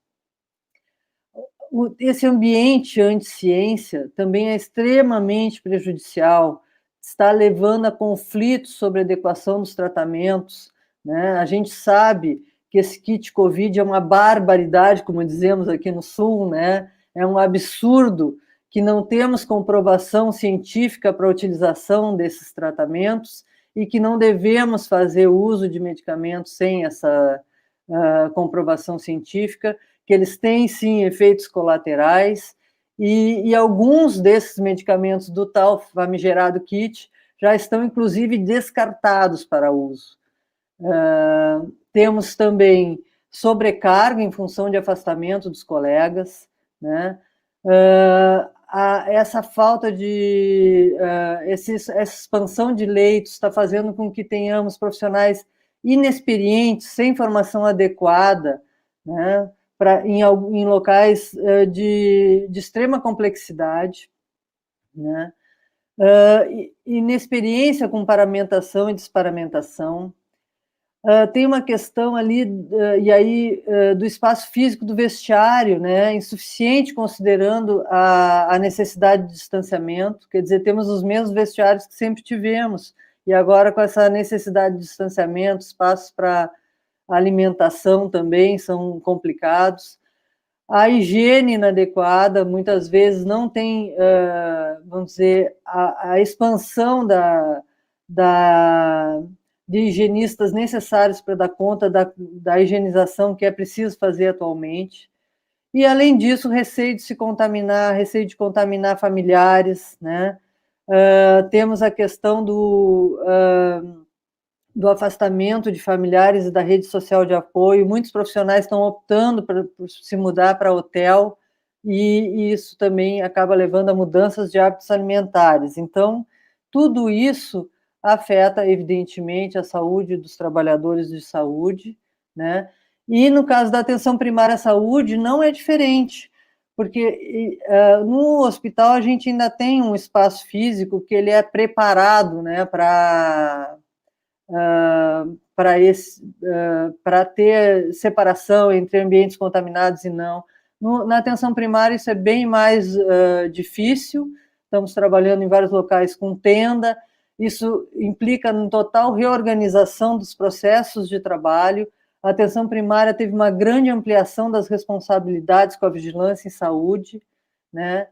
Esse ambiente anti-ciência também é extremamente prejudicial, está levando a conflitos sobre a adequação dos tratamentos, né? A gente sabe que esse kit Covid é uma barbaridade, como dizemos aqui no Sul, né? É um absurdo que não temos comprovação científica para a utilização desses tratamentos e que não devemos fazer uso de medicamentos sem essa comprovação científica, que eles têm, sim, efeitos colaterais, e alguns desses medicamentos do tal famigerado kit já estão, inclusive, descartados para uso. Temos também sobrecarga em função de afastamento dos colegas, né? Essa falta de... essa expansão de leitos está fazendo com que tenhamos profissionais inexperientes, sem formação adequada, né? Em locais de extrema complexidade, né? Inexperiência com paramentação e desparamentação. Tem uma questão ali, e aí, do espaço físico do vestiário, né, insuficiente considerando a necessidade de distanciamento, quer dizer, temos os mesmos vestiários que sempre tivemos, e agora com essa necessidade de distanciamento, espaços para alimentação também são complicados. A higiene inadequada, muitas vezes não tem, vamos dizer, a expansão de higienistas necessários para dar conta da higienização que é preciso fazer atualmente. E, além disso, receio de se contaminar, receio de contaminar familiares, né? Temos a questão do afastamento de familiares e da rede social de apoio. Muitos profissionais estão optando por se mudar para hotel, e isso também acaba levando a mudanças de hábitos alimentares. Então, tudo isso afeta, evidentemente, a saúde dos trabalhadores de saúde, né? E, no caso da atenção primária à saúde, não é diferente, porque no hospital a gente ainda tem um espaço físico que ele é preparado, né, para ter separação entre ambientes contaminados e não. Na atenção primária isso é bem mais difícil, estamos trabalhando em vários locais com tenda, isso implica em total reorganização dos processos de trabalho. A atenção primária teve uma grande ampliação das responsabilidades com a vigilância em saúde, né?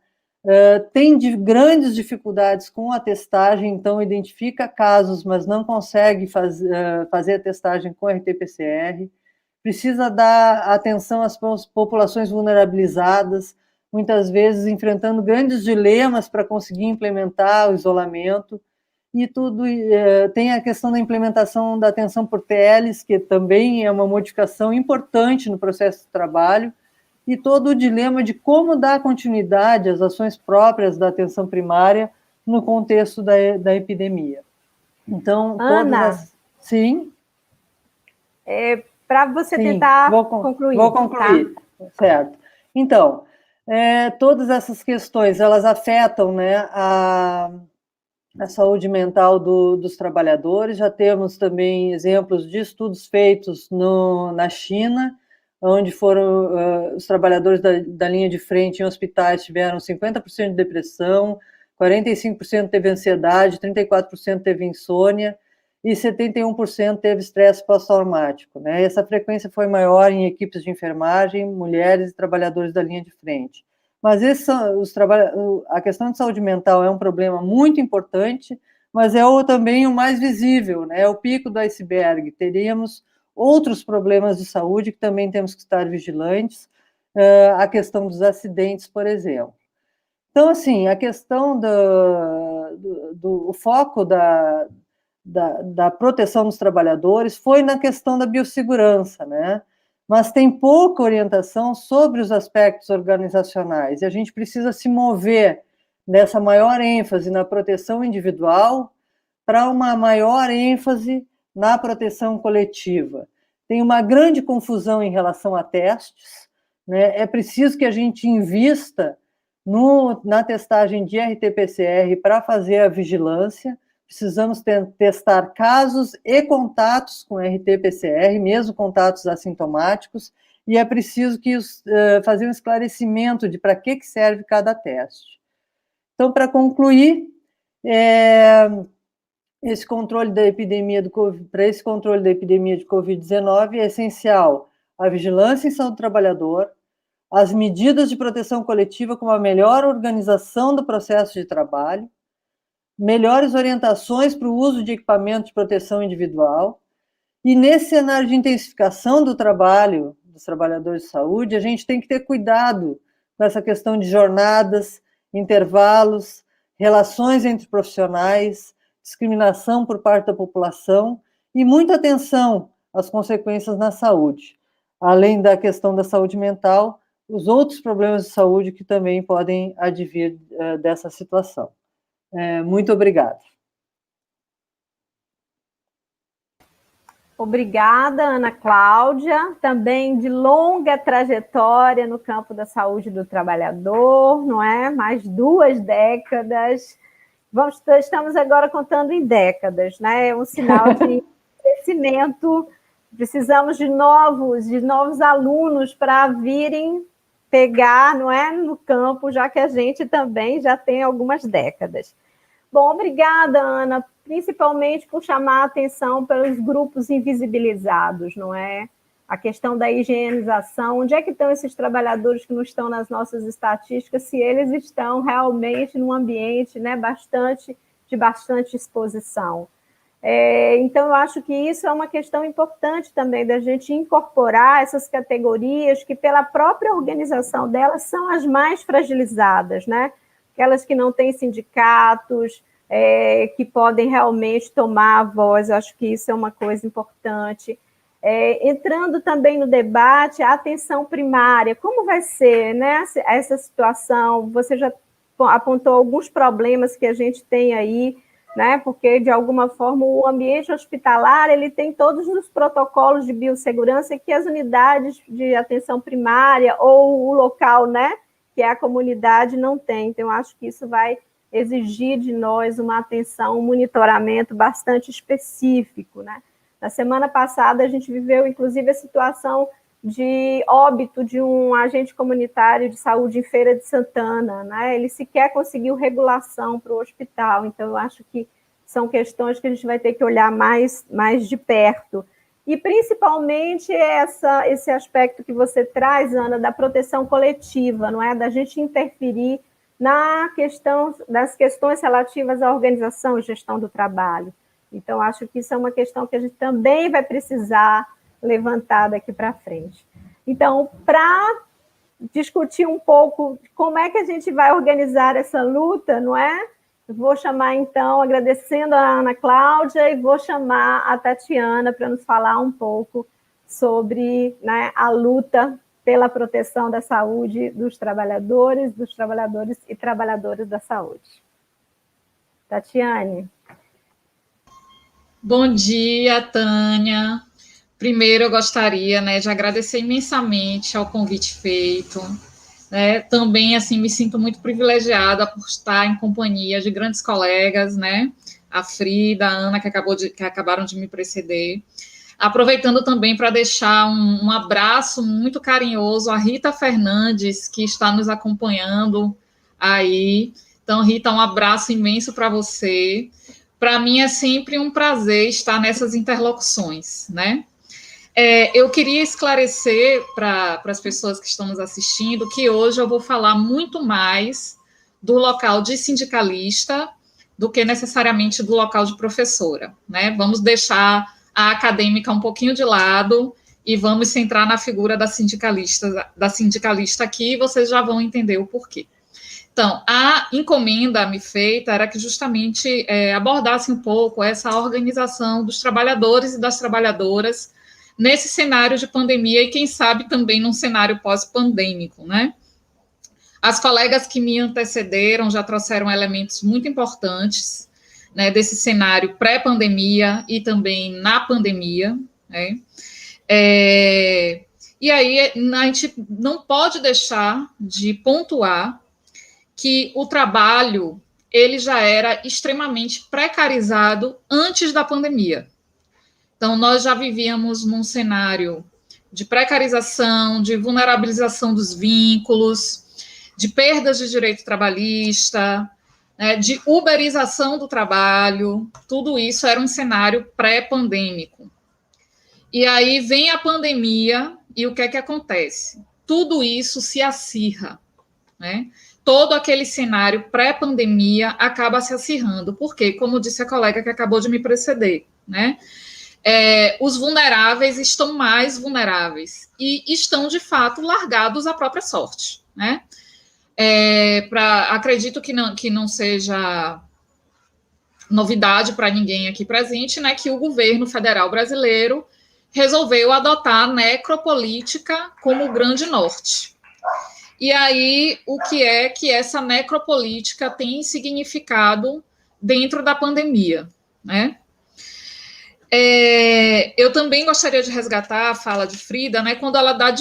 Tem grandes dificuldades com a testagem, então identifica casos, mas não consegue fazer a testagem com RT-PCR. Precisa dar atenção às populações vulnerabilizadas, muitas vezes enfrentando grandes dilemas para conseguir implementar o isolamento. E tudo tem a questão da implementação da atenção por teles, que também é uma modificação importante no processo de trabalho, e todo o dilema de como dar continuidade às ações próprias da atenção primária no contexto da epidemia. Então, Ana, Sim? Para você tentar concluir. Vou concluir, tá? Certo. Então, todas essas questões, elas afetam, né, a saúde mental dos trabalhadores. Já temos também exemplos de estudos feitos na China, onde foram os trabalhadores da linha de frente em hospitais tiveram 50% de depressão, 45% teve ansiedade, 34% teve insônia e 71% teve estresse pós-traumático, né? Essa frequência foi maior em equipes de enfermagem, mulheres e trabalhadores da linha de frente. Mas a questão de saúde mental é um problema muito importante, mas é também o mais visível, né? É o pico do iceberg. Teríamos outros problemas de saúde que também temos que estar vigilantes, a questão dos acidentes, por exemplo. Então, assim, a questão do foco da proteção dos trabalhadores foi na questão da biossegurança, né? Mas tem pouca orientação sobre os aspectos organizacionais, e a gente precisa se mover dessa maior ênfase na proteção individual para uma maior ênfase na proteção coletiva. Tem uma grande confusão em relação a testes, né? É preciso que a gente invista na testagem de RT-PCR para fazer a vigilância. Precisamos testar casos e contatos com RT-PCR, mesmo contatos assintomáticos, e é preciso fazer um esclarecimento de para que serve cada teste. Então, para concluir, esse controle da epidemia para esse controle da epidemia de Covid-19 é essencial a vigilância em saúde do trabalhador, as medidas de proteção coletiva como a melhor organização do processo de trabalho, melhores orientações para o uso de equipamento de proteção individual. E nesse cenário de intensificação do trabalho dos trabalhadores de saúde, a gente tem que ter cuidado com essa questão de jornadas, intervalos, relações entre profissionais, discriminação por parte da população e muita atenção às consequências na saúde. Além da questão da saúde mental, os outros problemas de saúde que também podem advir dessa situação. Muito obrigada. Obrigada, Ana Cláudia, também de longa trajetória no campo da saúde do trabalhador, não é? Mais 2 décadas. Estamos agora contando em décadas, né? É um sinal de crescimento. Precisamos de novos alunos para virem pegar, não é, no campo, já que a gente também já tem algumas décadas. Bom, obrigada, Ana, principalmente por chamar a atenção pelos grupos invisibilizados, não é? A questão da higienização, onde é que estão esses trabalhadores que não estão nas nossas estatísticas, se eles estão realmente num ambiente, né, de bastante exposição. Então, eu acho que isso é uma questão importante também, da gente incorporar essas categorias que, pela própria organização delas, são as mais fragilizadas, né? Aquelas que não têm sindicatos, que podem realmente tomar a voz, eu acho que isso é uma coisa importante. Entrando também no debate, a atenção primária, como vai ser, né, essa situação? Você já apontou alguns problemas que a gente tem aí, né, porque, de alguma forma, o ambiente hospitalar ele tem todos os protocolos de biossegurança que as unidades de atenção primária ou o local, né, que é a comunidade, não tem. Então, eu acho que isso vai exigir de nós uma atenção, um monitoramento bastante específico, né? Na semana passada, a gente viveu, inclusive, a situação de óbito de um agente comunitário de saúde em Feira de Santana, né? Ele sequer conseguiu regulação para o hospital, então eu acho que são questões que a gente vai ter que olhar mais de perto. E, principalmente, esse aspecto que você traz, Ana, da proteção coletiva, não é? Da gente interferir das questões relativas à organização e gestão do trabalho. Então, acho que isso é uma questão que a gente também vai precisar levantar daqui para frente. Então, para discutir um pouco como é que a gente vai organizar essa luta, não é? Vou chamar, então, agradecendo a Ana Cláudia, e vou chamar a Tatiana para nos falar um pouco sobre, né, a luta pela proteção da saúde dos trabalhadores e trabalhadoras da saúde. Tatiane. Bom dia, Tânia. Primeiro, eu gostaria, né, de agradecer imensamente ao convite feito. Né? Também, assim, me sinto muito privilegiada por estar em companhia de grandes colegas, né? A Frida, a Ana, que acabaram de me preceder. Aproveitando também para deixar um abraço muito carinhoso à Rita Fernandes, que está nos acompanhando aí. Então, Rita, um abraço imenso para você. Para mim é sempre um prazer estar nessas interlocuções, né? Eu queria esclarecer para as pessoas que estão nos assistindo que hoje eu vou falar muito mais do local de sindicalista do que necessariamente do local de professora, né? Vamos deixar a acadêmica um pouquinho de lado e vamos centrar na figura da sindicalista aqui, e vocês já vão entender o porquê. Então, a encomenda me feita era que justamente abordasse um pouco essa organização dos trabalhadores e das trabalhadoras nesse cenário de pandemia e, quem sabe, também num cenário pós-pandêmico, né? As colegas que me antecederam já trouxeram elementos muito importantes, né, desse cenário pré-pandemia e também na pandemia, né? E aí a gente não pode deixar de pontuar que o trabalho ele já era extremamente precarizado antes da pandemia. Então, nós já vivíamos num cenário de precarização, de vulnerabilização dos vínculos, de perdas de direito trabalhista, né, de uberização do trabalho, tudo isso era um cenário pré-pandêmico. E aí vem a pandemia e o que é que acontece? Tudo isso se acirra, né? Todo aquele cenário pré-pandemia acaba se acirrando, porque, como disse a colega que acabou de me preceder, né? Os vulneráveis estão mais vulneráveis e estão, de fato, largados à própria sorte, né? Acredito que não seja novidade para ninguém aqui presente, né, que o governo federal brasileiro resolveu adotar a necropolítica como o grande norte. E aí, o que é que essa necropolítica tem significado dentro da pandemia, né? Eu também gostaria de resgatar a fala de Frida, né, quando ela dá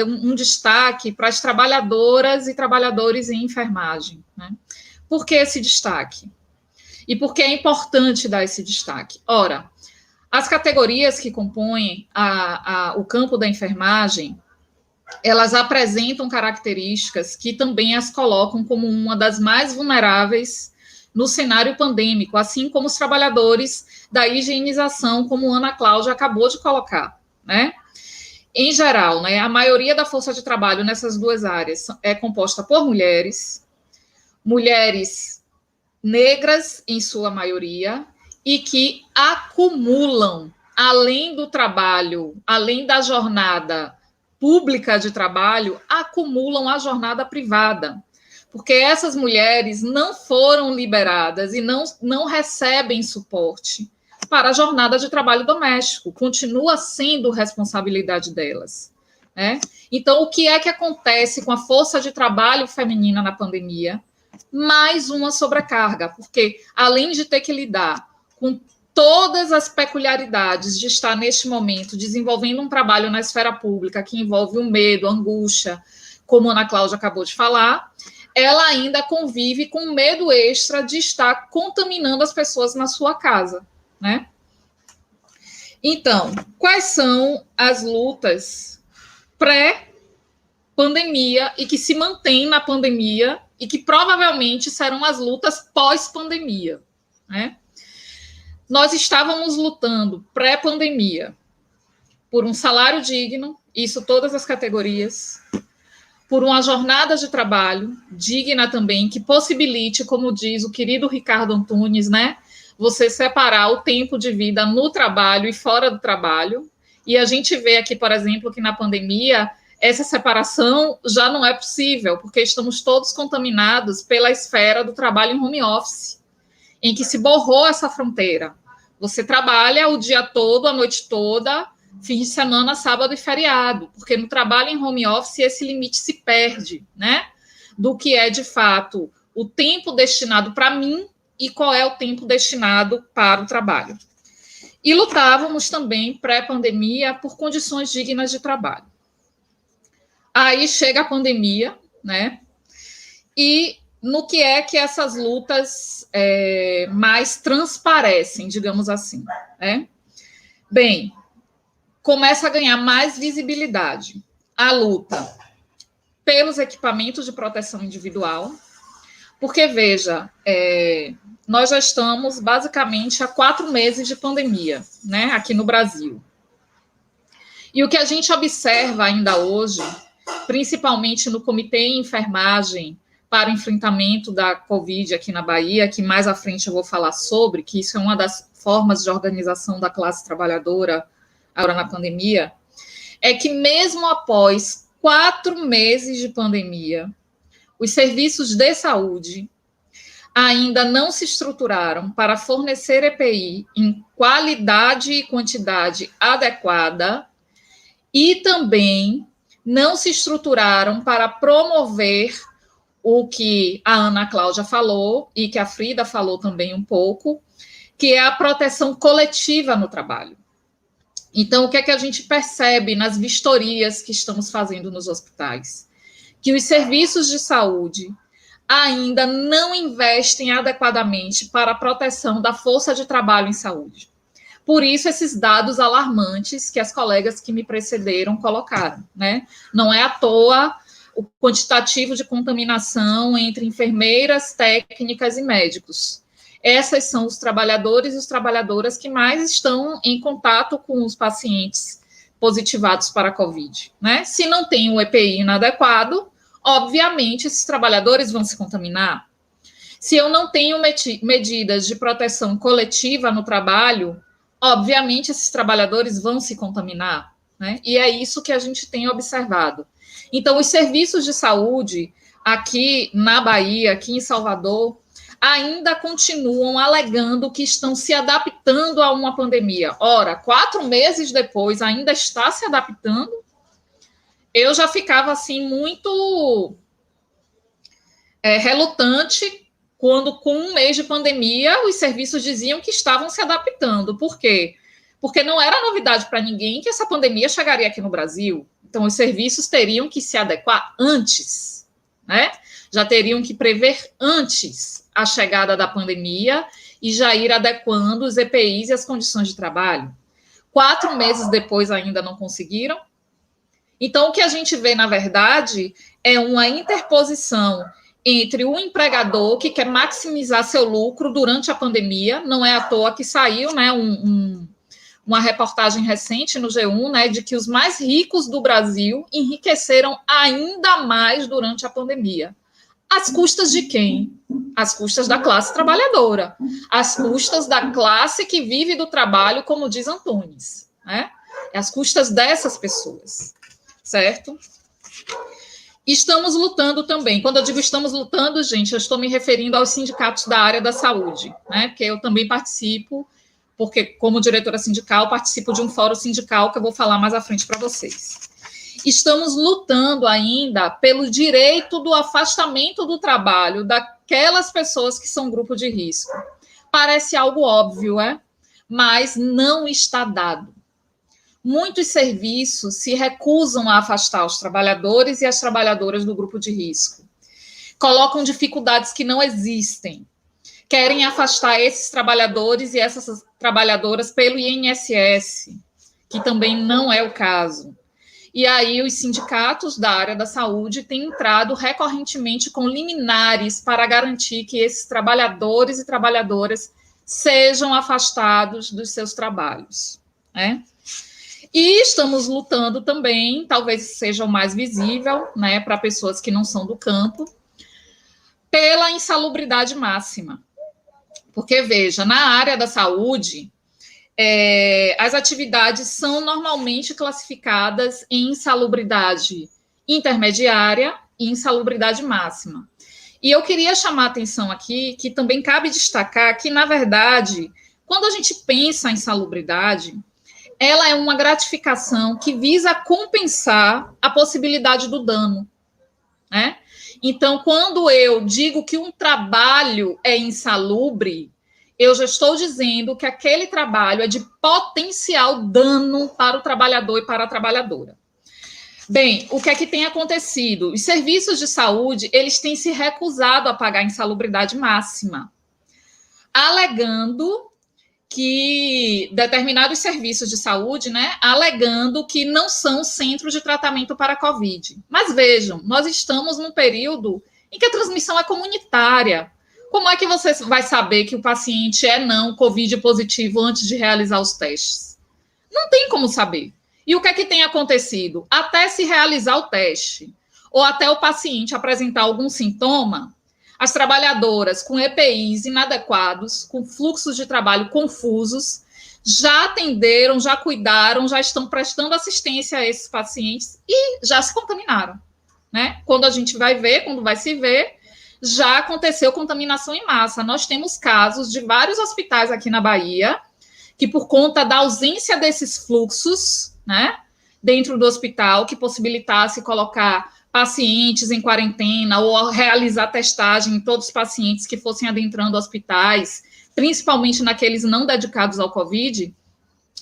um destaque para as trabalhadoras e trabalhadores em enfermagem, né? Por que esse destaque? E por que é importante dar esse destaque? Ora, as categorias que compõem o campo da enfermagem, elas apresentam características que também as colocam como uma das mais vulneráveis no cenário pandêmico, assim como os trabalhadores da higienização, como Ana Cláudia acabou de colocar, né? Em geral, né, a maioria da força de trabalho nessas duas áreas é composta por mulheres negras, em sua maioria, e que acumulam, além do trabalho, além da jornada pública de trabalho, acumulam a jornada privada, porque essas mulheres não foram liberadas e não recebem suporte para a jornada de trabalho doméstico, continua sendo responsabilidade delas, né? Então, o que é que acontece com a força de trabalho feminina na pandemia? Mais uma sobrecarga, porque além de ter que lidar com todas as peculiaridades de estar neste momento desenvolvendo um trabalho na esfera pública que envolve o medo, a angústia, como a Ana Cláudia acabou de falar, ela ainda convive com um medo extra de estar contaminando as pessoas na sua casa, né? Então, quais são as lutas pré-pandemia e que se mantêm na pandemia e que provavelmente serão as lutas pós-pandemia, né? Nós estávamos lutando pré-pandemia por um salário digno, isso todas as categorias, por uma jornada de trabalho digna também, que possibilite, como diz o querido Ricardo Antunes, né, você separar o tempo de vida no trabalho e fora do trabalho. E a gente vê aqui, por exemplo, que na pandemia essa separação já não é possível, porque estamos todos contaminados pela esfera do trabalho em home office, em que se borrou essa fronteira. Você trabalha o dia todo, a noite toda, fim de semana, sábado e feriado, porque no trabalho em home office esse limite se perde, né? Do que é, de fato, o tempo destinado para mim e qual é o tempo destinado para o trabalho. E lutávamos também, pré-pandemia, por condições dignas de trabalho. Aí chega a pandemia, né? E no que é que essas lutas mais transparecem, digamos assim, né? Bem, começa a ganhar mais visibilidade a luta pelos equipamentos de proteção individual, porque, veja, nós já estamos basicamente há 4 meses de pandemia, né, aqui no Brasil. E o que a gente observa ainda hoje, principalmente no Comitê em Enfermagem para o enfrentamento da Covid aqui na Bahia, que mais à frente eu vou falar sobre, que isso é uma das formas de organização da classe trabalhadora agora na pandemia, é que mesmo após 4 meses de pandemia, os serviços de saúde ainda não se estruturaram para fornecer EPI em qualidade e quantidade adequada e também não se estruturaram para promover o que a Ana Cláudia falou e que a Frida falou também um pouco, que é a proteção coletiva no trabalho. Então, o que é que a gente percebe nas vistorias que estamos fazendo nos hospitais? Que os serviços de saúde ainda não investem adequadamente para a proteção da força de trabalho em saúde. Por isso, esses dados alarmantes que as colegas que me precederam colocaram, né? Não é à toa o quantitativo de contaminação entre enfermeiras, técnicas e médicos. Essas são os trabalhadores e as trabalhadoras que mais estão em contato com os pacientes positivados para a Covid, né? Se não tem o EPI inadequado, obviamente esses trabalhadores vão se contaminar. Se eu não tenho medidas de proteção coletiva no trabalho, obviamente esses trabalhadores vão se contaminar, né? E é isso que a gente tem observado. Então, os serviços de saúde aqui na Bahia, aqui em Salvador, ainda continuam alegando que estão se adaptando a uma pandemia. Ora, 4 meses depois, ainda está se adaptando? Eu já ficava, assim, muito relutante quando, com 1 mês de pandemia, os serviços diziam que estavam se adaptando. Por quê? Porque não era novidade para ninguém que essa pandemia chegaria aqui no Brasil. Então, os serviços teriam que se adequar antes, né? Já teriam que prever antes a chegada da pandemia e já ir adequando os EPIs e as condições de trabalho. 4 meses depois ainda não conseguiram. Então, o que a gente vê, na verdade, é uma interposição entre o empregador que quer maximizar seu lucro durante a pandemia, não é à toa que saiu, né, uma reportagem recente no G1, né, de que os mais ricos do Brasil enriqueceram ainda mais durante a pandemia. Às custas de quem? Às custas da classe trabalhadora, às custas da classe que vive do trabalho, como diz Antunes, né? Às custas dessas pessoas, certo? Estamos lutando também. Quando eu digo estamos lutando, gente, eu estou me referindo aos sindicatos da área da saúde, né? Porque eu também participo, porque como diretora sindical, participo de um fórum sindical que eu vou falar mais à frente para vocês. Estamos lutando ainda pelo direito do afastamento do trabalho daquelas pessoas que são grupo de risco. Parece algo óbvio, mas não está dado. Muitos serviços se recusam a afastar os trabalhadores e as trabalhadoras do grupo de risco. Colocam dificuldades que não existem. Querem afastar esses trabalhadores e essas trabalhadoras pelo INSS, que também não é o caso. E aí os sindicatos da área da saúde têm entrado recorrentemente com liminares para garantir que esses trabalhadores e trabalhadoras sejam afastados dos seus trabalhos, né? E estamos lutando também, talvez seja o mais visível, né, para pessoas que não são do campo, pela insalubridade máxima. Porque, veja, na área da saúde, as atividades são normalmente classificadas em insalubridade intermediária e insalubridade máxima. E eu queria chamar a atenção aqui que também cabe destacar que, na verdade, quando a gente pensa em insalubridade, ela é uma gratificação que visa compensar a possibilidade do dano, né? Então, quando eu digo que um trabalho é insalubre, eu já estou dizendo que aquele trabalho é de potencial dano para o trabalhador e para a trabalhadora. Bem, o que é que tem acontecido? Os serviços de saúde, eles têm se recusado a pagar a insalubridade máxima, alegando que determinados serviços de saúde, né, alegando que não são centros de tratamento para a Covid. Mas vejam, nós estamos num período em que a transmissão é comunitária. Como é que você vai saber que o paciente é não Covid positivo antes de realizar os testes? Não tem como saber. E o que é que tem acontecido? Até se realizar o teste, ou até o paciente apresentar algum sintoma, as trabalhadoras com EPIs inadequados, com fluxos de trabalho confusos, já atenderam, já cuidaram, já estão prestando assistência a esses pacientes e já se contaminaram, né? Quando a gente vai ver, quando vai se ver, já aconteceu contaminação em massa. Nós temos casos de vários hospitais aqui na Bahia que, por conta da ausência desses fluxos, né, dentro do hospital, que possibilitasse colocar pacientes em quarentena ou realizar testagem em todos os pacientes que fossem adentrando hospitais, principalmente naqueles não dedicados ao Covid,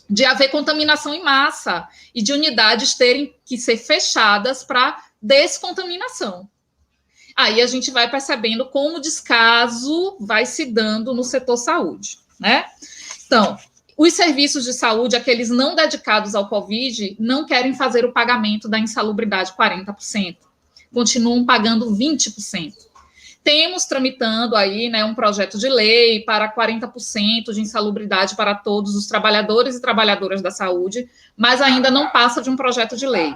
de haver contaminação em massa e de unidades terem que ser fechadas para descontaminação. Aí a gente vai percebendo como o descaso vai se dando no setor saúde, né? Então, os serviços de saúde, aqueles não dedicados ao Covid, não querem fazer o pagamento da insalubridade 40%. continuam pagando 20%. Temos tramitando aí, né, um projeto de lei para 40% de insalubridade para todos os trabalhadores e trabalhadoras da saúde, mas ainda não passa de um projeto de lei.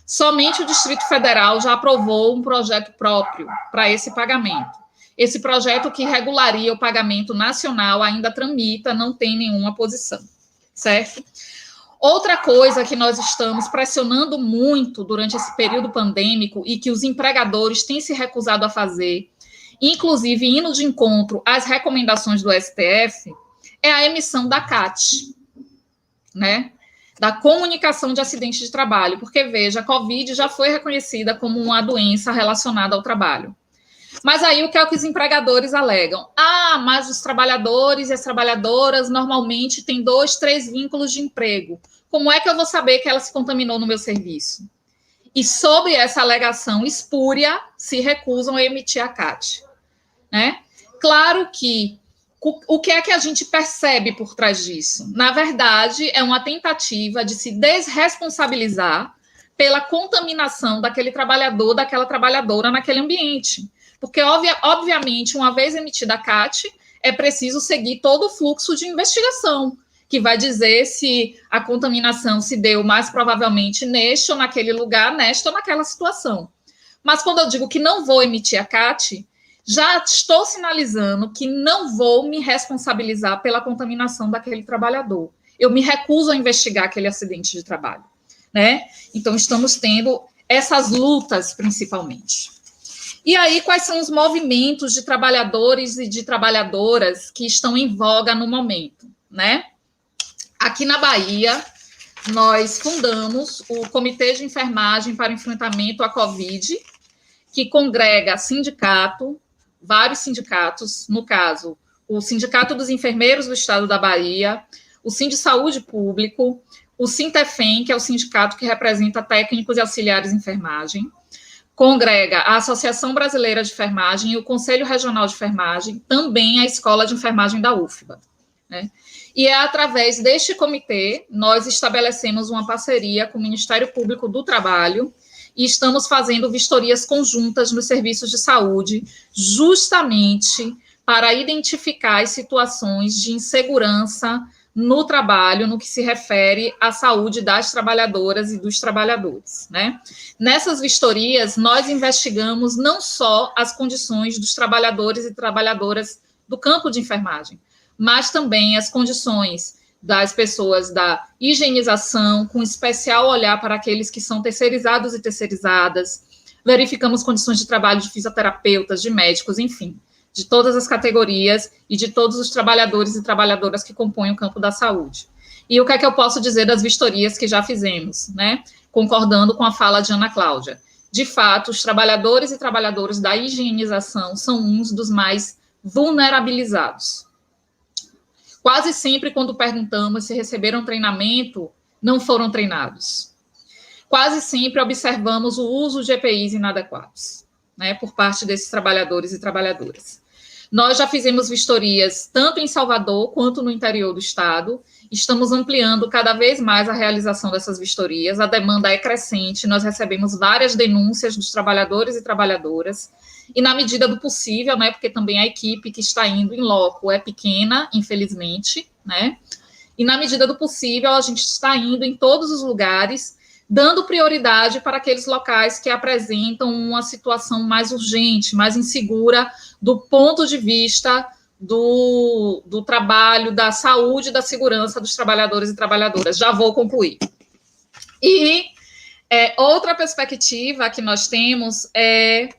Somente o Distrito Federal já aprovou um projeto próprio para esse pagamento. Esse projeto que regularia o pagamento nacional ainda tramita, não tem nenhuma posição, certo? Outra coisa que nós estamos pressionando muito durante esse período pandêmico e que os empregadores têm se recusado a fazer, inclusive indo de encontro às recomendações do STF, é a emissão da CAT, né? Da comunicação de acidentes de trabalho, porque, veja, a Covid já foi reconhecida como uma doença relacionada ao trabalho. Mas aí o que é o que os empregadores alegam? Ah, mas os trabalhadores e as trabalhadoras normalmente têm 2, 3 vínculos de emprego. Como é que eu vou saber que ela se contaminou no meu serviço? E sobre essa alegação espúria, se recusam a emitir a CAT, né? Claro que o que é que a gente percebe por trás disso? Na verdade, é uma tentativa de se desresponsabilizar pela contaminação daquele trabalhador, daquela trabalhadora naquele ambiente. Porque, obviamente, uma vez emitida a CAT, é preciso seguir todo o fluxo de investigação, que vai dizer se a contaminação se deu mais provavelmente neste ou naquele lugar, nesta ou naquela situação. Mas quando eu digo que não vou emitir a CAT, já estou sinalizando que não vou me responsabilizar pela contaminação daquele trabalhador. Eu me recuso a investigar aquele acidente de trabalho, né? Então, estamos tendo essas lutas, principalmente. E aí, quais são os movimentos de trabalhadores e de trabalhadoras que estão em voga no momento, né? Aqui na Bahia, nós fundamos o Comitê de Enfermagem para o Enfrentamento à Covid, que congrega vários sindicatos, no caso, o Sindicato dos Enfermeiros do Estado da Bahia, o Sindisaúde Público, o Sintefem, que é o sindicato que representa técnicos e auxiliares de enfermagem, congrega a Associação Brasileira de Enfermagem e o Conselho Regional de Enfermagem, também a Escola de Enfermagem da UFBA, né? E é através deste comitê, nós estabelecemos uma parceria com o Ministério Público do Trabalho e estamos fazendo vistorias conjuntas nos serviços de saúde, justamente para identificar as situações de insegurança no trabalho, no que se refere à saúde das trabalhadoras e dos trabalhadores, né? Nessas vistorias, nós investigamos não só as condições dos trabalhadores e trabalhadoras do campo de enfermagem, mas também as condições das pessoas da higienização, com especial olhar para aqueles que são terceirizados e terceirizadas, verificamos condições de trabalho de fisioterapeutas, de médicos, enfim, de todas as categorias e de todos os trabalhadores e trabalhadoras que compõem o campo da saúde. E o que é que eu posso dizer das vistorias que já fizemos, né? Concordando com a fala de Ana Cláudia. De fato, os trabalhadores e trabalhadoras da higienização são uns dos mais vulnerabilizados. Quase sempre, quando perguntamos se receberam treinamento, não foram treinados. Quase sempre observamos o uso de EPIs inadequados, né, por parte desses trabalhadores e trabalhadoras. Nós já fizemos vistorias tanto em Salvador quanto no interior do estado. Estamos ampliando cada vez mais a realização dessas vistorias. A demanda é crescente, nós recebemos várias denúncias dos trabalhadores e trabalhadoras. E na medida do possível, né, porque também a equipe que está indo em loco é pequena, infelizmente, né? E na medida do possível, a gente está indo em todos os lugares, dando prioridade para aqueles locais que apresentam uma situação mais urgente, mais insegura, do ponto de vista do trabalho, da saúde e da segurança dos trabalhadores e trabalhadoras. Já vou concluir. E outra perspectiva que nós temos é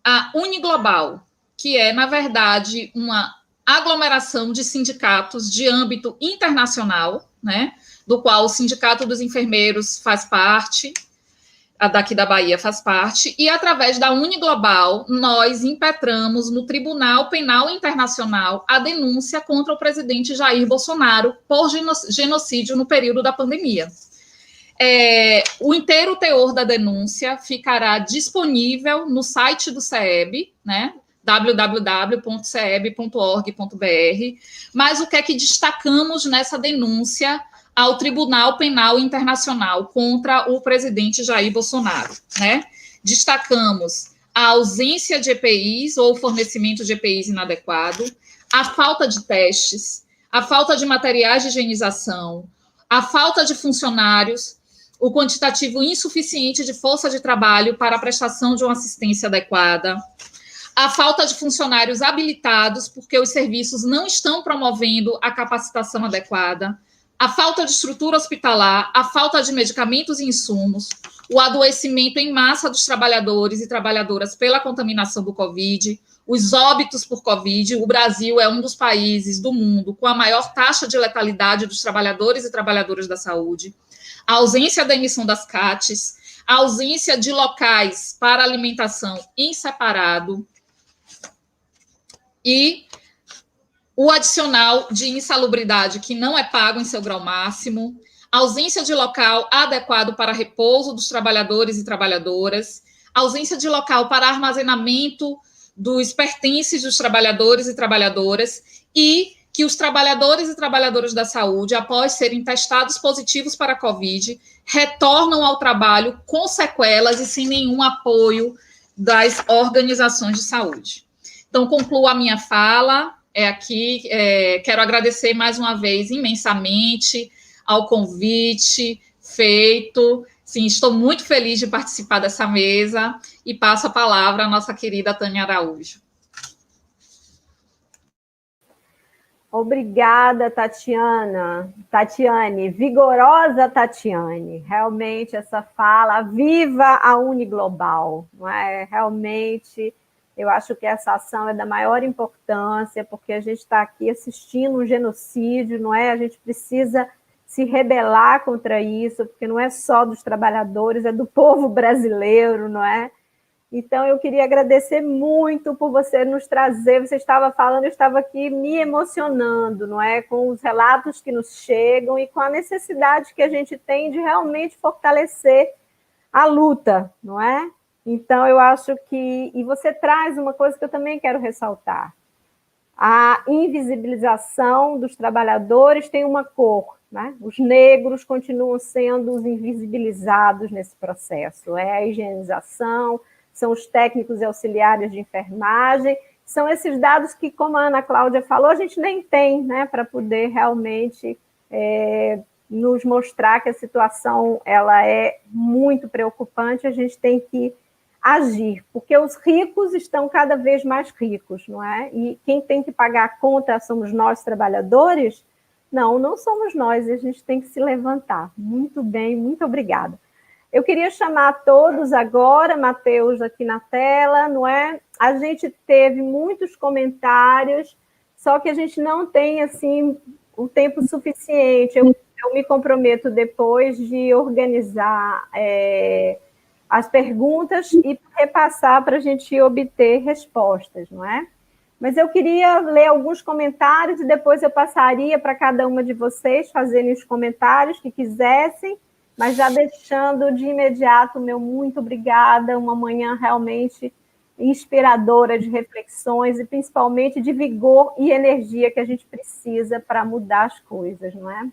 a Uniglobal, que é, na verdade, uma aglomeração de sindicatos de âmbito internacional, né, do qual o Sindicato dos Enfermeiros faz parte, a daqui da Bahia faz parte, e através da Uniglobal, nós impetramos no Tribunal Penal Internacional a denúncia contra o presidente Jair Bolsonaro por genocídio no período da pandemia. O inteiro teor da denúncia ficará disponível no site do CEB, né, www.ceeb.org.br, mas o que é que destacamos nessa denúncia ao Tribunal Penal Internacional contra o presidente Jair Bolsonaro, né? Destacamos a ausência de EPIs ou fornecimento de EPIs inadequado, a falta de testes, a falta de materiais de higienização, a falta de funcionários, o quantitativo insuficiente de força de trabalho para a prestação de uma assistência adequada, a falta de funcionários habilitados, porque os serviços não estão promovendo a capacitação adequada, a falta de estrutura hospitalar, a falta de medicamentos e insumos, o adoecimento em massa dos trabalhadores e trabalhadoras pela contaminação do Covid, os óbitos por Covid. O Brasil é um dos países do mundo com a maior taxa de letalidade dos trabalhadores e trabalhadoras da saúde, a ausência da emissão das CATs, a ausência de locais para alimentação em separado e o adicional de insalubridade que não é pago em seu grau máximo, ausência de local adequado para repouso dos trabalhadores e trabalhadoras, ausência de local para armazenamento dos pertences dos trabalhadores e trabalhadoras, e que os trabalhadores e trabalhadoras da saúde, após serem testados positivos para a Covid, retornam ao trabalho com sequelas e sem nenhum apoio das organizações de saúde. Então, concluo a minha fala aqui. Quero agradecer mais uma vez imensamente ao convite feito. Sim, estou muito feliz de participar dessa mesa e passo a palavra à nossa querida Tânia Araújo. Obrigada, Tatiane, vigorosa Tatiane. Realmente essa fala, viva a Uniglobal, não é? Realmente, eu acho que essa ação é da maior importância, porque a gente está aqui assistindo um genocídio, não é? A gente precisa se rebelar contra isso, porque não é só dos trabalhadores, é do povo brasileiro, não é? Então, eu queria agradecer muito por você nos trazer. Você estava falando, eu estava aqui me emocionando, não é? Com os relatos que nos chegam e com a necessidade que a gente tem de realmente fortalecer a luta, não é? Então, eu acho que... E você traz uma coisa que eu também quero ressaltar. A invisibilização dos trabalhadores tem uma cor, né? Os negros continuam sendo os invisibilizados nesse processo. É a higienização, são os técnicos e auxiliares de enfermagem, são esses dados que, como a Ana Cláudia falou, a gente nem tem, né, para poder realmente nos mostrar que a situação ela é muito preocupante, a gente tem que agir, porque os ricos estão cada vez mais ricos, não é? E quem tem que pagar a conta somos nós, trabalhadores? Não, não somos nós, a gente tem que se levantar. Muito bem, muito obrigada. Eu queria chamar todos agora, Matheus aqui na tela, não é? A gente teve muitos comentários, só que a gente não tem, assim, o tempo suficiente. Eu me comprometo depois de organizar as perguntas e repassar para a gente obter respostas, não é? Mas eu queria ler alguns comentários e depois eu passaria para cada uma de vocês fazerem os comentários que quisessem, mas já deixando de imediato o meu muito obrigada, uma manhã realmente inspiradora de reflexões e principalmente de vigor e energia que a gente precisa para mudar as coisas, não é?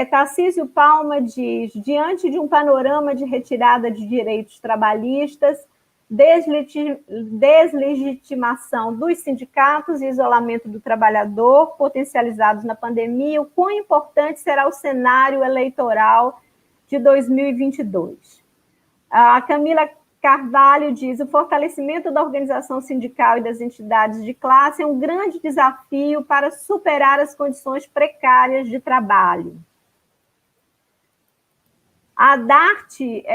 Tarcísio Palma diz, diante de um panorama de retirada de direitos trabalhistas, deslegitimação dos sindicatos e isolamento do trabalhador potencializados na pandemia, o quão importante será o cenário eleitoral de 2022. A Camila Carvalho diz, o fortalecimento da organização sindical e das entidades de classe é um grande desafio para superar as condições precárias de trabalho. A Darte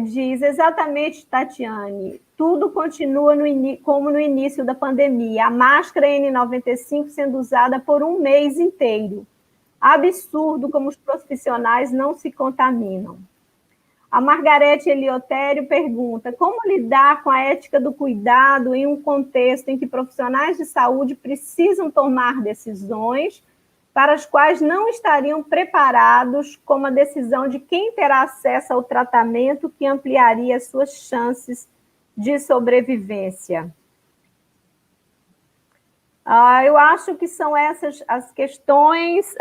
diz, exatamente, Tatiane, tudo continua como no início da pandemia, a máscara N95 sendo usada por um mês inteiro. Absurdo como os profissionais não se contaminam. A Margarete Eliotério pergunta, como lidar com a ética do cuidado em um contexto em que profissionais de saúde precisam tomar decisões para as quais não estariam preparados, como a decisão de quem terá acesso ao tratamento que ampliaria as suas chances de sobrevivência. Eu acho que são essas as questões,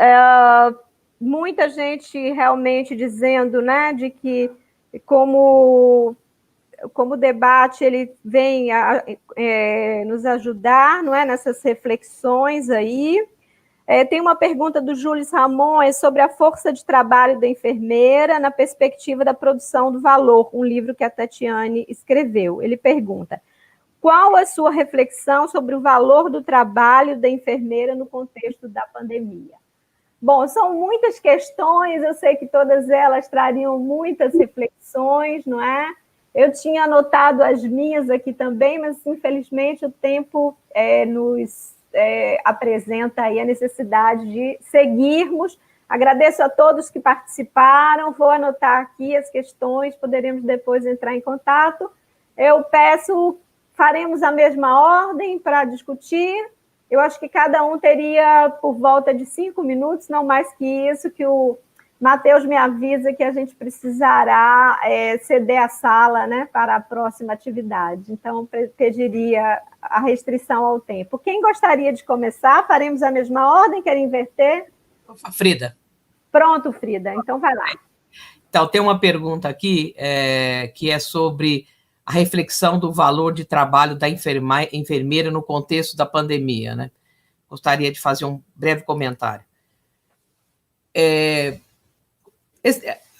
muita gente realmente dizendo, né, de que como como o debate ele vem nos ajudar, não é, nessas reflexões aí. Tem uma pergunta do Júlio Ramon sobre a força de trabalho da enfermeira na perspectiva da produção do valor, um livro que a Tatiane escreveu. Ele pergunta: qual a sua reflexão sobre o valor do trabalho da enfermeira no contexto da pandemia? Bom, são muitas questões, eu sei que todas elas trariam muitas reflexões, não é? Eu tinha anotado as minhas aqui também, mas infelizmente o tempo nos apresenta aí a necessidade de seguirmos. Agradeço a todos que participaram, vou anotar aqui as questões, poderemos depois entrar em contato. Eu peço, faremos a mesma ordem para discutir. Eu acho que cada um teria por volta de 5 minutos, não mais que isso, que o Matheus me avisa que a gente precisará ceder a sala, né, para a próxima atividade. Então, pediria a restrição ao tempo. Quem gostaria de começar? Faremos a mesma ordem? Quer inverter? Frida. Pronto, Frida. Então, vai lá. Então, tem uma pergunta aqui que é sobre a reflexão do valor de trabalho da enfermeira no contexto da pandemia, né? Gostaria de fazer um breve comentário.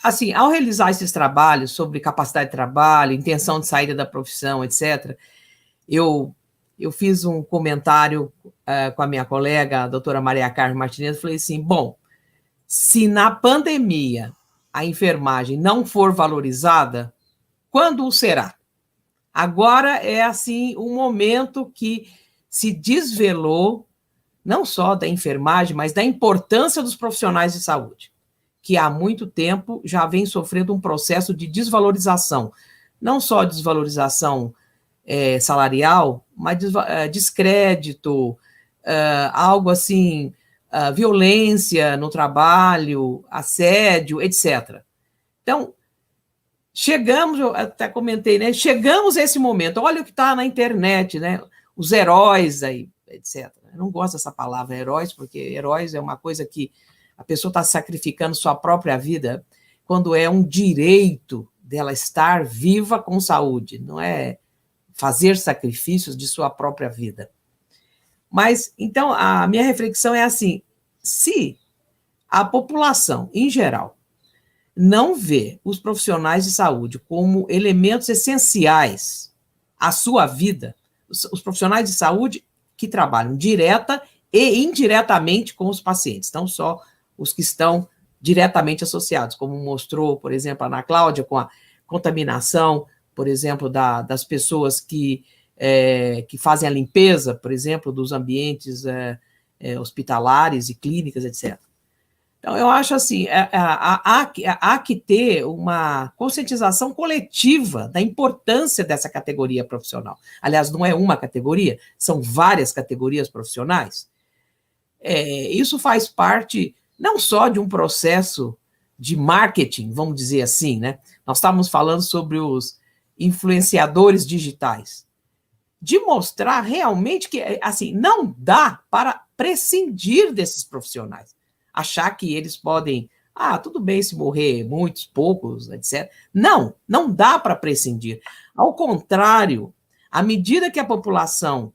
Assim, ao realizar esses trabalhos sobre capacidade de trabalho, intenção de saída da profissão, etc., eu fiz um comentário com a minha colega, a doutora Maria Carmen Martinez, falei assim, bom, se na pandemia a enfermagem não for valorizada, quando o será? Agora é, assim, um momento que se desvelou, não só da enfermagem, mas da importância dos profissionais de saúde, que há muito tempo já vem sofrendo um processo de desvalorização, não só desvalorização salarial, mas descrédito, algo assim, violência no trabalho, assédio, etc. Então, chegamos, eu até comentei, né? Chegamos a esse momento, olha o que está na internet, né? Os heróis aí, etc. Eu não gosto dessa palavra heróis, porque heróis é uma coisa que a pessoa está sacrificando sua própria vida quando é um direito dela estar viva com saúde, não é fazer sacrifícios de sua própria vida. Mas, então, a minha reflexão é assim, se a população, em geral, não vê os profissionais de saúde como elementos essenciais à sua vida, os profissionais de saúde que trabalham direta e indiretamente com os pacientes, não só os que estão diretamente associados, como mostrou, por exemplo, a Ana Cláudia, com a contaminação, por exemplo, das pessoas que fazem a limpeza, por exemplo, dos ambientes hospitalares e clínicas, etc. Então, eu acho assim, há que ter uma conscientização coletiva da importância dessa categoria profissional. Aliás, não é uma categoria, são várias categorias profissionais. Isso faz parte não só de um processo de marketing, vamos dizer assim, né? Nós estávamos falando sobre os influenciadores digitais, de mostrar realmente que, assim, não dá para prescindir desses profissionais, achar que eles podem, tudo bem se morrer muitos, poucos, etc. Não dá para prescindir. Ao contrário, à medida que a população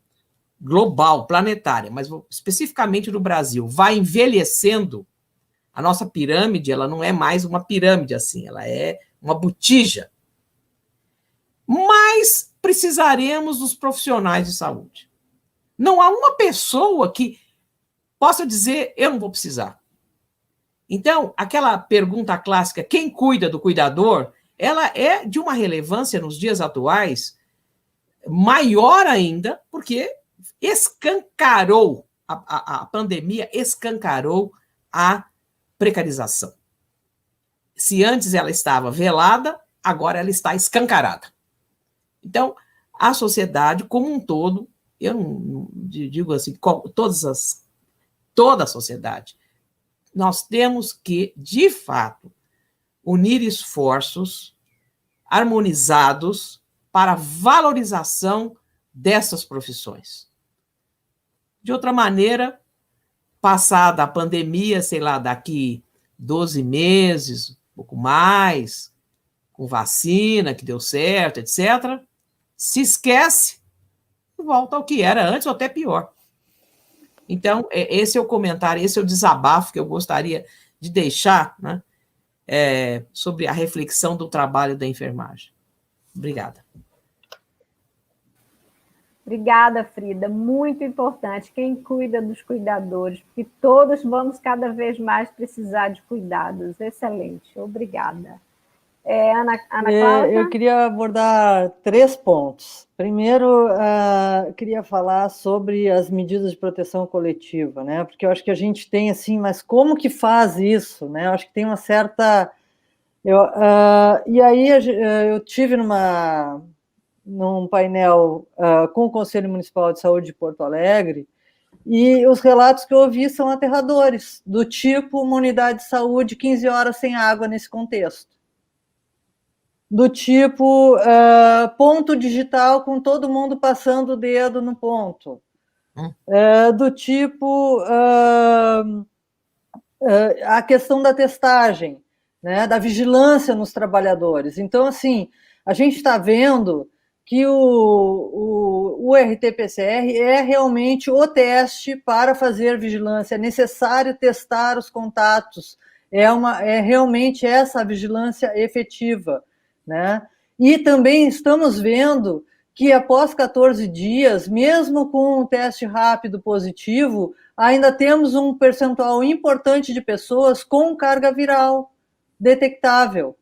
global, planetária, mas especificamente no Brasil, vai envelhecendo, a nossa pirâmide, ela não é mais uma pirâmide assim, ela é uma botija. Mas precisaremos dos profissionais de saúde. Não há uma pessoa que possa dizer, eu não vou precisar. Então, aquela pergunta clássica, quem cuida do cuidador, ela é de uma relevância nos dias atuais maior ainda, porque escancarou, a pandemia escancarou a precarização. Se antes ela estava velada, agora ela está escancarada. Então, a sociedade como um todo, eu não digo assim, toda a sociedade, nós temos que, de fato, unir esforços harmonizados para a valorização dessas profissões. De outra maneira, passada a pandemia, sei lá, daqui 12 meses, um pouco mais, com vacina, que deu certo, etc., se esquece e volta ao que era antes ou até pior. Então, esse é o comentário, esse é o desabafo que eu gostaria de deixar, né, sobre a reflexão do trabalho da enfermagem. Obrigada. Obrigada, Frida. Muito importante. Quem cuida dos cuidadores, porque todos vamos cada vez mais precisar de cuidados. Excelente. Obrigada. Ana Cláudia? Eu queria abordar 3 pontos. Primeiro, queria falar sobre as medidas de proteção coletiva, né? Porque eu acho que a gente tem assim, mas como que faz isso, né? Eu acho que tem uma certa... e aí eu tive num painel com o Conselho Municipal de Saúde de Porto Alegre, e os relatos que eu ouvi são aterradores, do tipo uma unidade de saúde 15 horas sem água nesse contexto. Do tipo ponto digital com todo mundo passando o dedo no ponto. Do tipo a questão da testagem, né, da vigilância nos trabalhadores. Então, assim, a gente está vendo que o RT-PCR é realmente o teste para fazer vigilância. É necessário testar os contatos. É realmente essa a vigilância efetiva, né? E também estamos vendo que após 14 dias, mesmo com um teste rápido positivo, ainda temos um percentual importante de pessoas com carga viral detectável.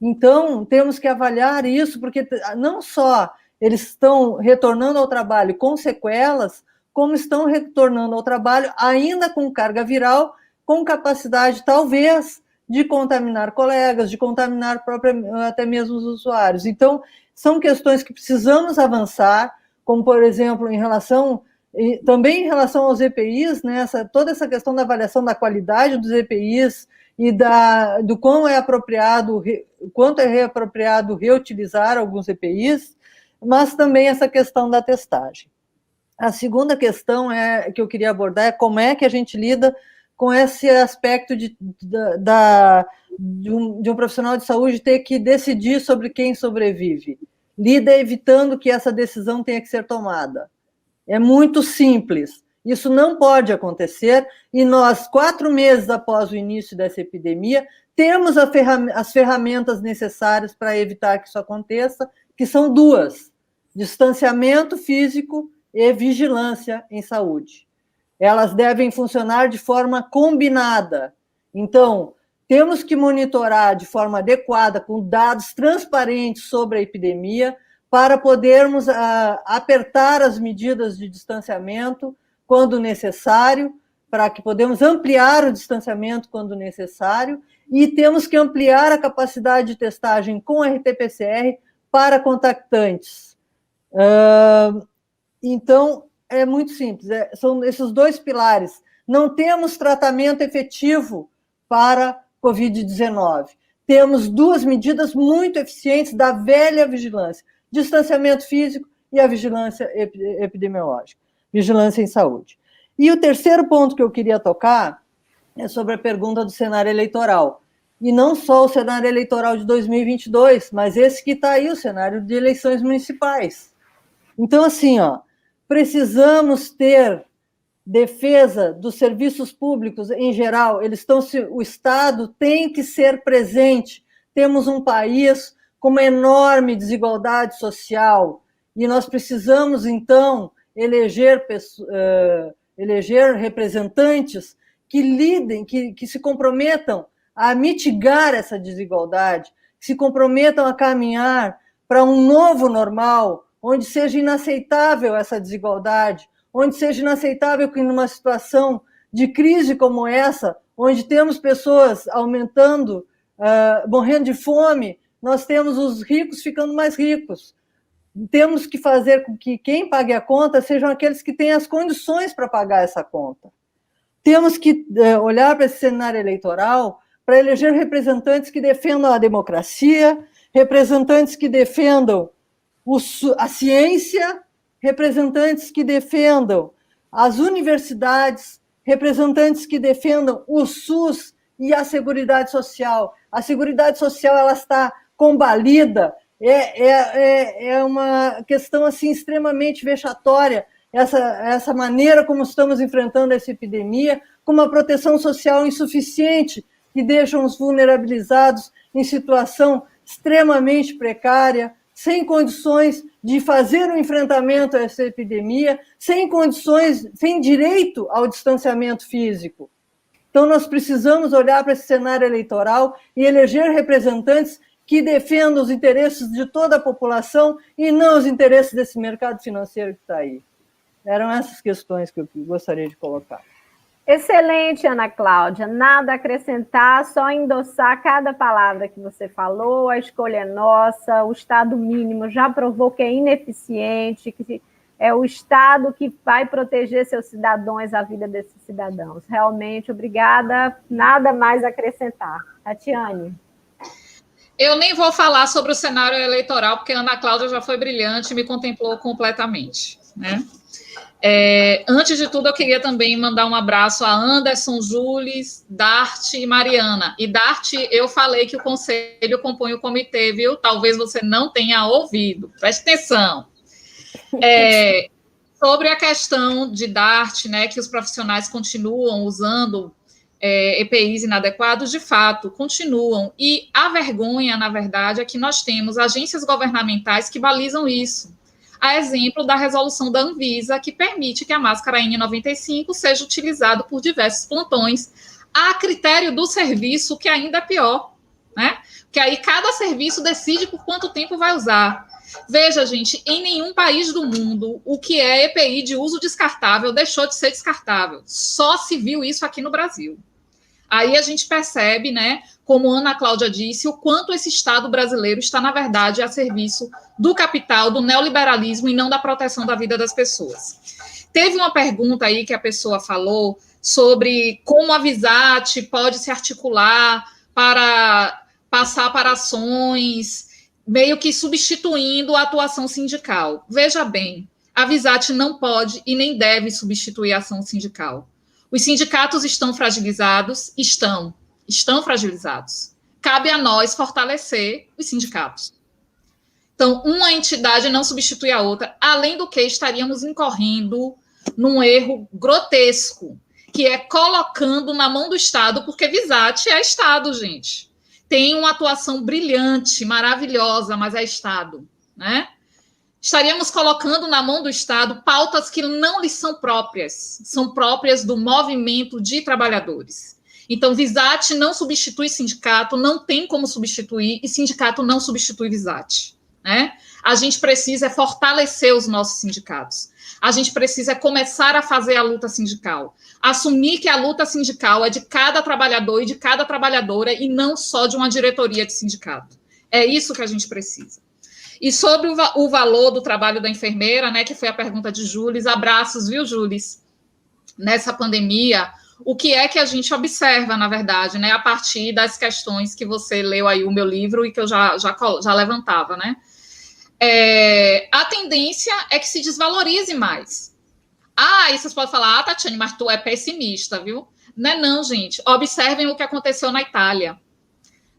Então, temos que avaliar isso, porque não só eles estão retornando ao trabalho com sequelas, como estão retornando ao trabalho ainda com carga viral, com capacidade, talvez, de contaminar colegas, de contaminar até mesmo os usuários. Então, são questões que precisamos avançar, como, por exemplo, também em relação aos EPIs, né, toda essa questão da avaliação da qualidade dos EPIs e do quanto é apropriado reutilizar alguns EPIs, mas também essa questão da testagem. A segunda questão que eu queria abordar é como é que a gente lida com esse aspecto de um profissional de saúde ter que decidir sobre quem sobrevive. Lida evitando que essa decisão tenha que ser tomada. É muito simples. Isso não pode acontecer, e nós, 4 meses após o início dessa epidemia, temos as ferramentas necessárias para evitar que isso aconteça, que são 2: distanciamento físico e vigilância em saúde. Elas devem funcionar de forma combinada. Então, temos que monitorar de forma adequada, com dados transparentes sobre a epidemia, para podermos apertar as medidas de distanciamento quando necessário, para que podemos ampliar o distanciamento quando necessário, e temos que ampliar a capacidade de testagem com RT-PCR para contactantes. Então, é muito simples, são esses 2 pilares. Não temos tratamento efetivo para Covid-19. Temos 2 medidas muito eficientes da velha vigilância: distanciamento físico e a vigilância epidemiológica, vigilância em saúde. E o terceiro ponto que eu queria tocar é sobre a pergunta do cenário eleitoral. E não só o cenário eleitoral de 2022, mas esse que está aí, o cenário de eleições municipais. Então, assim, precisamos ter defesa dos serviços públicos em geral. O Estado tem que ser presente. Temos um país com uma enorme desigualdade social, e nós precisamos, então, eleger representantes que lidem, que se comprometam a mitigar essa desigualdade, que se comprometam a caminhar para um novo normal, onde seja inaceitável essa desigualdade, onde seja inaceitável que numa situação de crise como essa, onde temos pessoas aumentando, morrendo de fome, nós temos os ricos ficando mais ricos. Temos que fazer com que quem pague a conta sejam aqueles que têm as condições para pagar essa conta. Temos que olhar para esse cenário eleitoral para eleger representantes que defendam a democracia, representantes que defendam a ciência, representantes que defendam as universidades, representantes que defendam o SUS e a Seguridade Social. A Seguridade Social ela está é uma questão assim, extremamente vexatória, essa maneira como estamos enfrentando essa epidemia, com uma proteção social insuficiente, que deixam os vulnerabilizados em situação extremamente precária, sem condições de fazer o enfrentamento a essa epidemia, sem condições, sem direito ao distanciamento físico. Então, nós precisamos olhar para esse cenário eleitoral e eleger representantes que defendam os interesses de toda a população e não os interesses desse mercado financeiro que está aí. Eram essas questões que eu gostaria de colocar. Excelente, Ana Cláudia. Nada a acrescentar, só endossar cada palavra que você falou. A escolha é nossa, o Estado mínimo já provou que é ineficiente, que é o Estado que vai proteger seus cidadãos, a vida desses cidadãos. Realmente, obrigada. Nada mais a acrescentar. Tatiane. Eu nem vou falar sobre o cenário eleitoral, porque a Ana Cláudia já foi brilhante e me contemplou completamente, né? Antes de tudo, eu queria também mandar um abraço a Anderson, Jules, Dart e Mariana. E Dart, eu falei que o conselho compõe o comitê, viu? Talvez você não tenha ouvido. Preste atenção. Sobre a questão de Dart, né, que os profissionais continuam usando EPIs inadequados, de fato, continuam. E a vergonha, na verdade, é que nós temos agências governamentais que balizam isso. A exemplo da resolução da Anvisa, que permite que a máscara N95 seja utilizada por diversos plantões, a critério do serviço, que ainda é pior, né? Porque aí cada serviço decide por quanto tempo vai usar. Veja, gente, em nenhum país do mundo o que é EPI de uso descartável deixou de ser descartável. Só se viu isso aqui no Brasil. Aí a gente percebe, né, como Ana Cláudia disse, o quanto esse Estado brasileiro está, na verdade, a serviço do capital, do neoliberalismo e não da proteção da vida das pessoas. Teve uma pergunta aí que a pessoa falou sobre como a Visat pode se articular para passar para ações, meio que substituindo a atuação sindical. Veja bem, a Visat não pode e nem deve substituir a ação sindical. Os sindicatos estão fragilizados? Estão fragilizados. Cabe a nós fortalecer os sindicatos. Então, uma entidade não substitui a outra, além do que estaríamos incorrendo num erro grotesco, que é colocando na mão do Estado, porque Visat é Estado, gente. Tem uma atuação brilhante, maravilhosa, mas é Estado, né? Estaríamos colocando na mão do Estado pautas que não lhes são próprias do movimento de trabalhadores. Então, Visat não substitui sindicato, não tem como substituir, e sindicato não substitui Visat, né? A gente precisa fortalecer os nossos sindicatos. A gente precisa começar a fazer a luta sindical. Assumir que a luta sindical é de cada trabalhador e de cada trabalhadora e não só de uma diretoria de sindicato. É isso que a gente precisa. E sobre o valor do trabalho da enfermeira, né, que foi a pergunta de Jules, abraços, viu, Jules? Nessa pandemia, o que é que a gente observa, na verdade, né, a partir das questões que você leu aí o meu livro e que eu já levantava, né? A tendência é que se desvalorize mais. Aí vocês podem falar, Tatiane, mas tu é pessimista, viu? Não, gente. Observem o que aconteceu na Itália.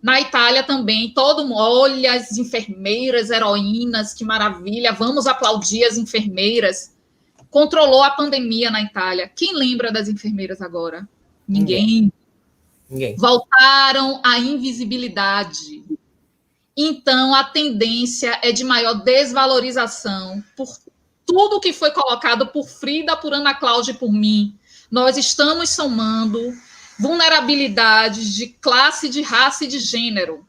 Na Itália também, todo mundo, olha as enfermeiras, heroínas, que maravilha, vamos aplaudir as enfermeiras. Controlou a pandemia na Itália. Quem lembra das enfermeiras agora? Ninguém. Voltaram à invisibilidade. Então, a tendência é de maior desvalorização por tudo que foi colocado por Frida, por Ana Cláudia e por mim. Nós estamos somando vulnerabilidades de classe, de raça e de gênero.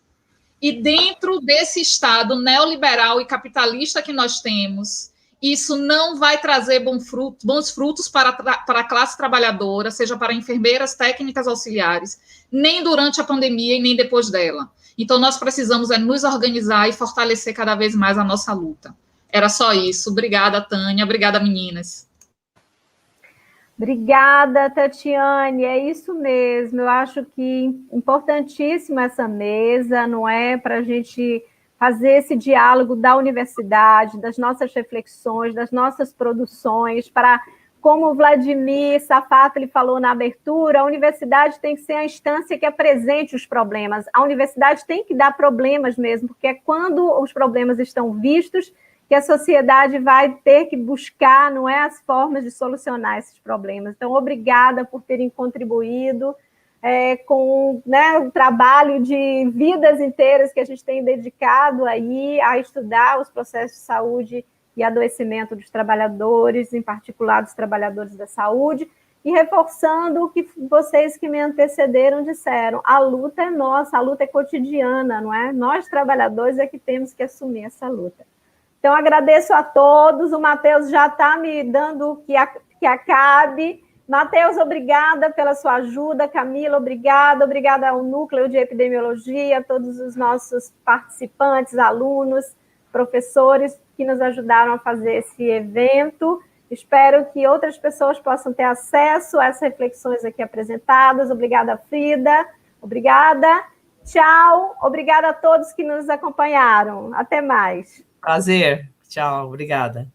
E dentro desse Estado neoliberal e capitalista que nós temos, isso não vai trazer bons frutos para a classe trabalhadora, seja para enfermeiras, técnicas auxiliares, nem durante a pandemia e nem depois dela. Então, nós precisamos nos organizar e fortalecer cada vez mais a nossa luta. Era só isso. Obrigada, Tânia. Obrigada, meninas. Obrigada, Tatiane, é isso mesmo, eu acho que importantíssima essa mesa, não é, para a gente fazer esse diálogo da universidade, das nossas reflexões, das nossas produções, para como o Vladimir Safato ele falou na abertura, a universidade tem que ser a instância que apresente os problemas. A universidade tem que dar problemas mesmo, porque é quando os problemas estão vistos que a sociedade vai ter que buscar, não é, as formas de solucionar esses problemas. Então, obrigada por terem contribuído com, né, o trabalho de vidas inteiras que a gente tem dedicado aí a estudar os processos de saúde e adoecimento dos trabalhadores, em particular dos trabalhadores da saúde, e reforçando o que vocês que me antecederam disseram, a luta é nossa, a luta é cotidiana, não é? Nós, trabalhadores, é que temos que assumir essa luta. Então, agradeço a todos, o Matheus já está me dando que acabe. Matheus, obrigada pela sua ajuda. Camila, obrigada ao Núcleo de Epidemiologia, a todos os nossos participantes, alunos, professores que nos ajudaram a fazer esse evento. Espero que outras pessoas possam ter acesso a essas reflexões aqui apresentadas. Obrigada, Frida. Obrigada. Tchau. Obrigada a todos que nos acompanharam. Até mais. Prazer. Tchau. Obrigada.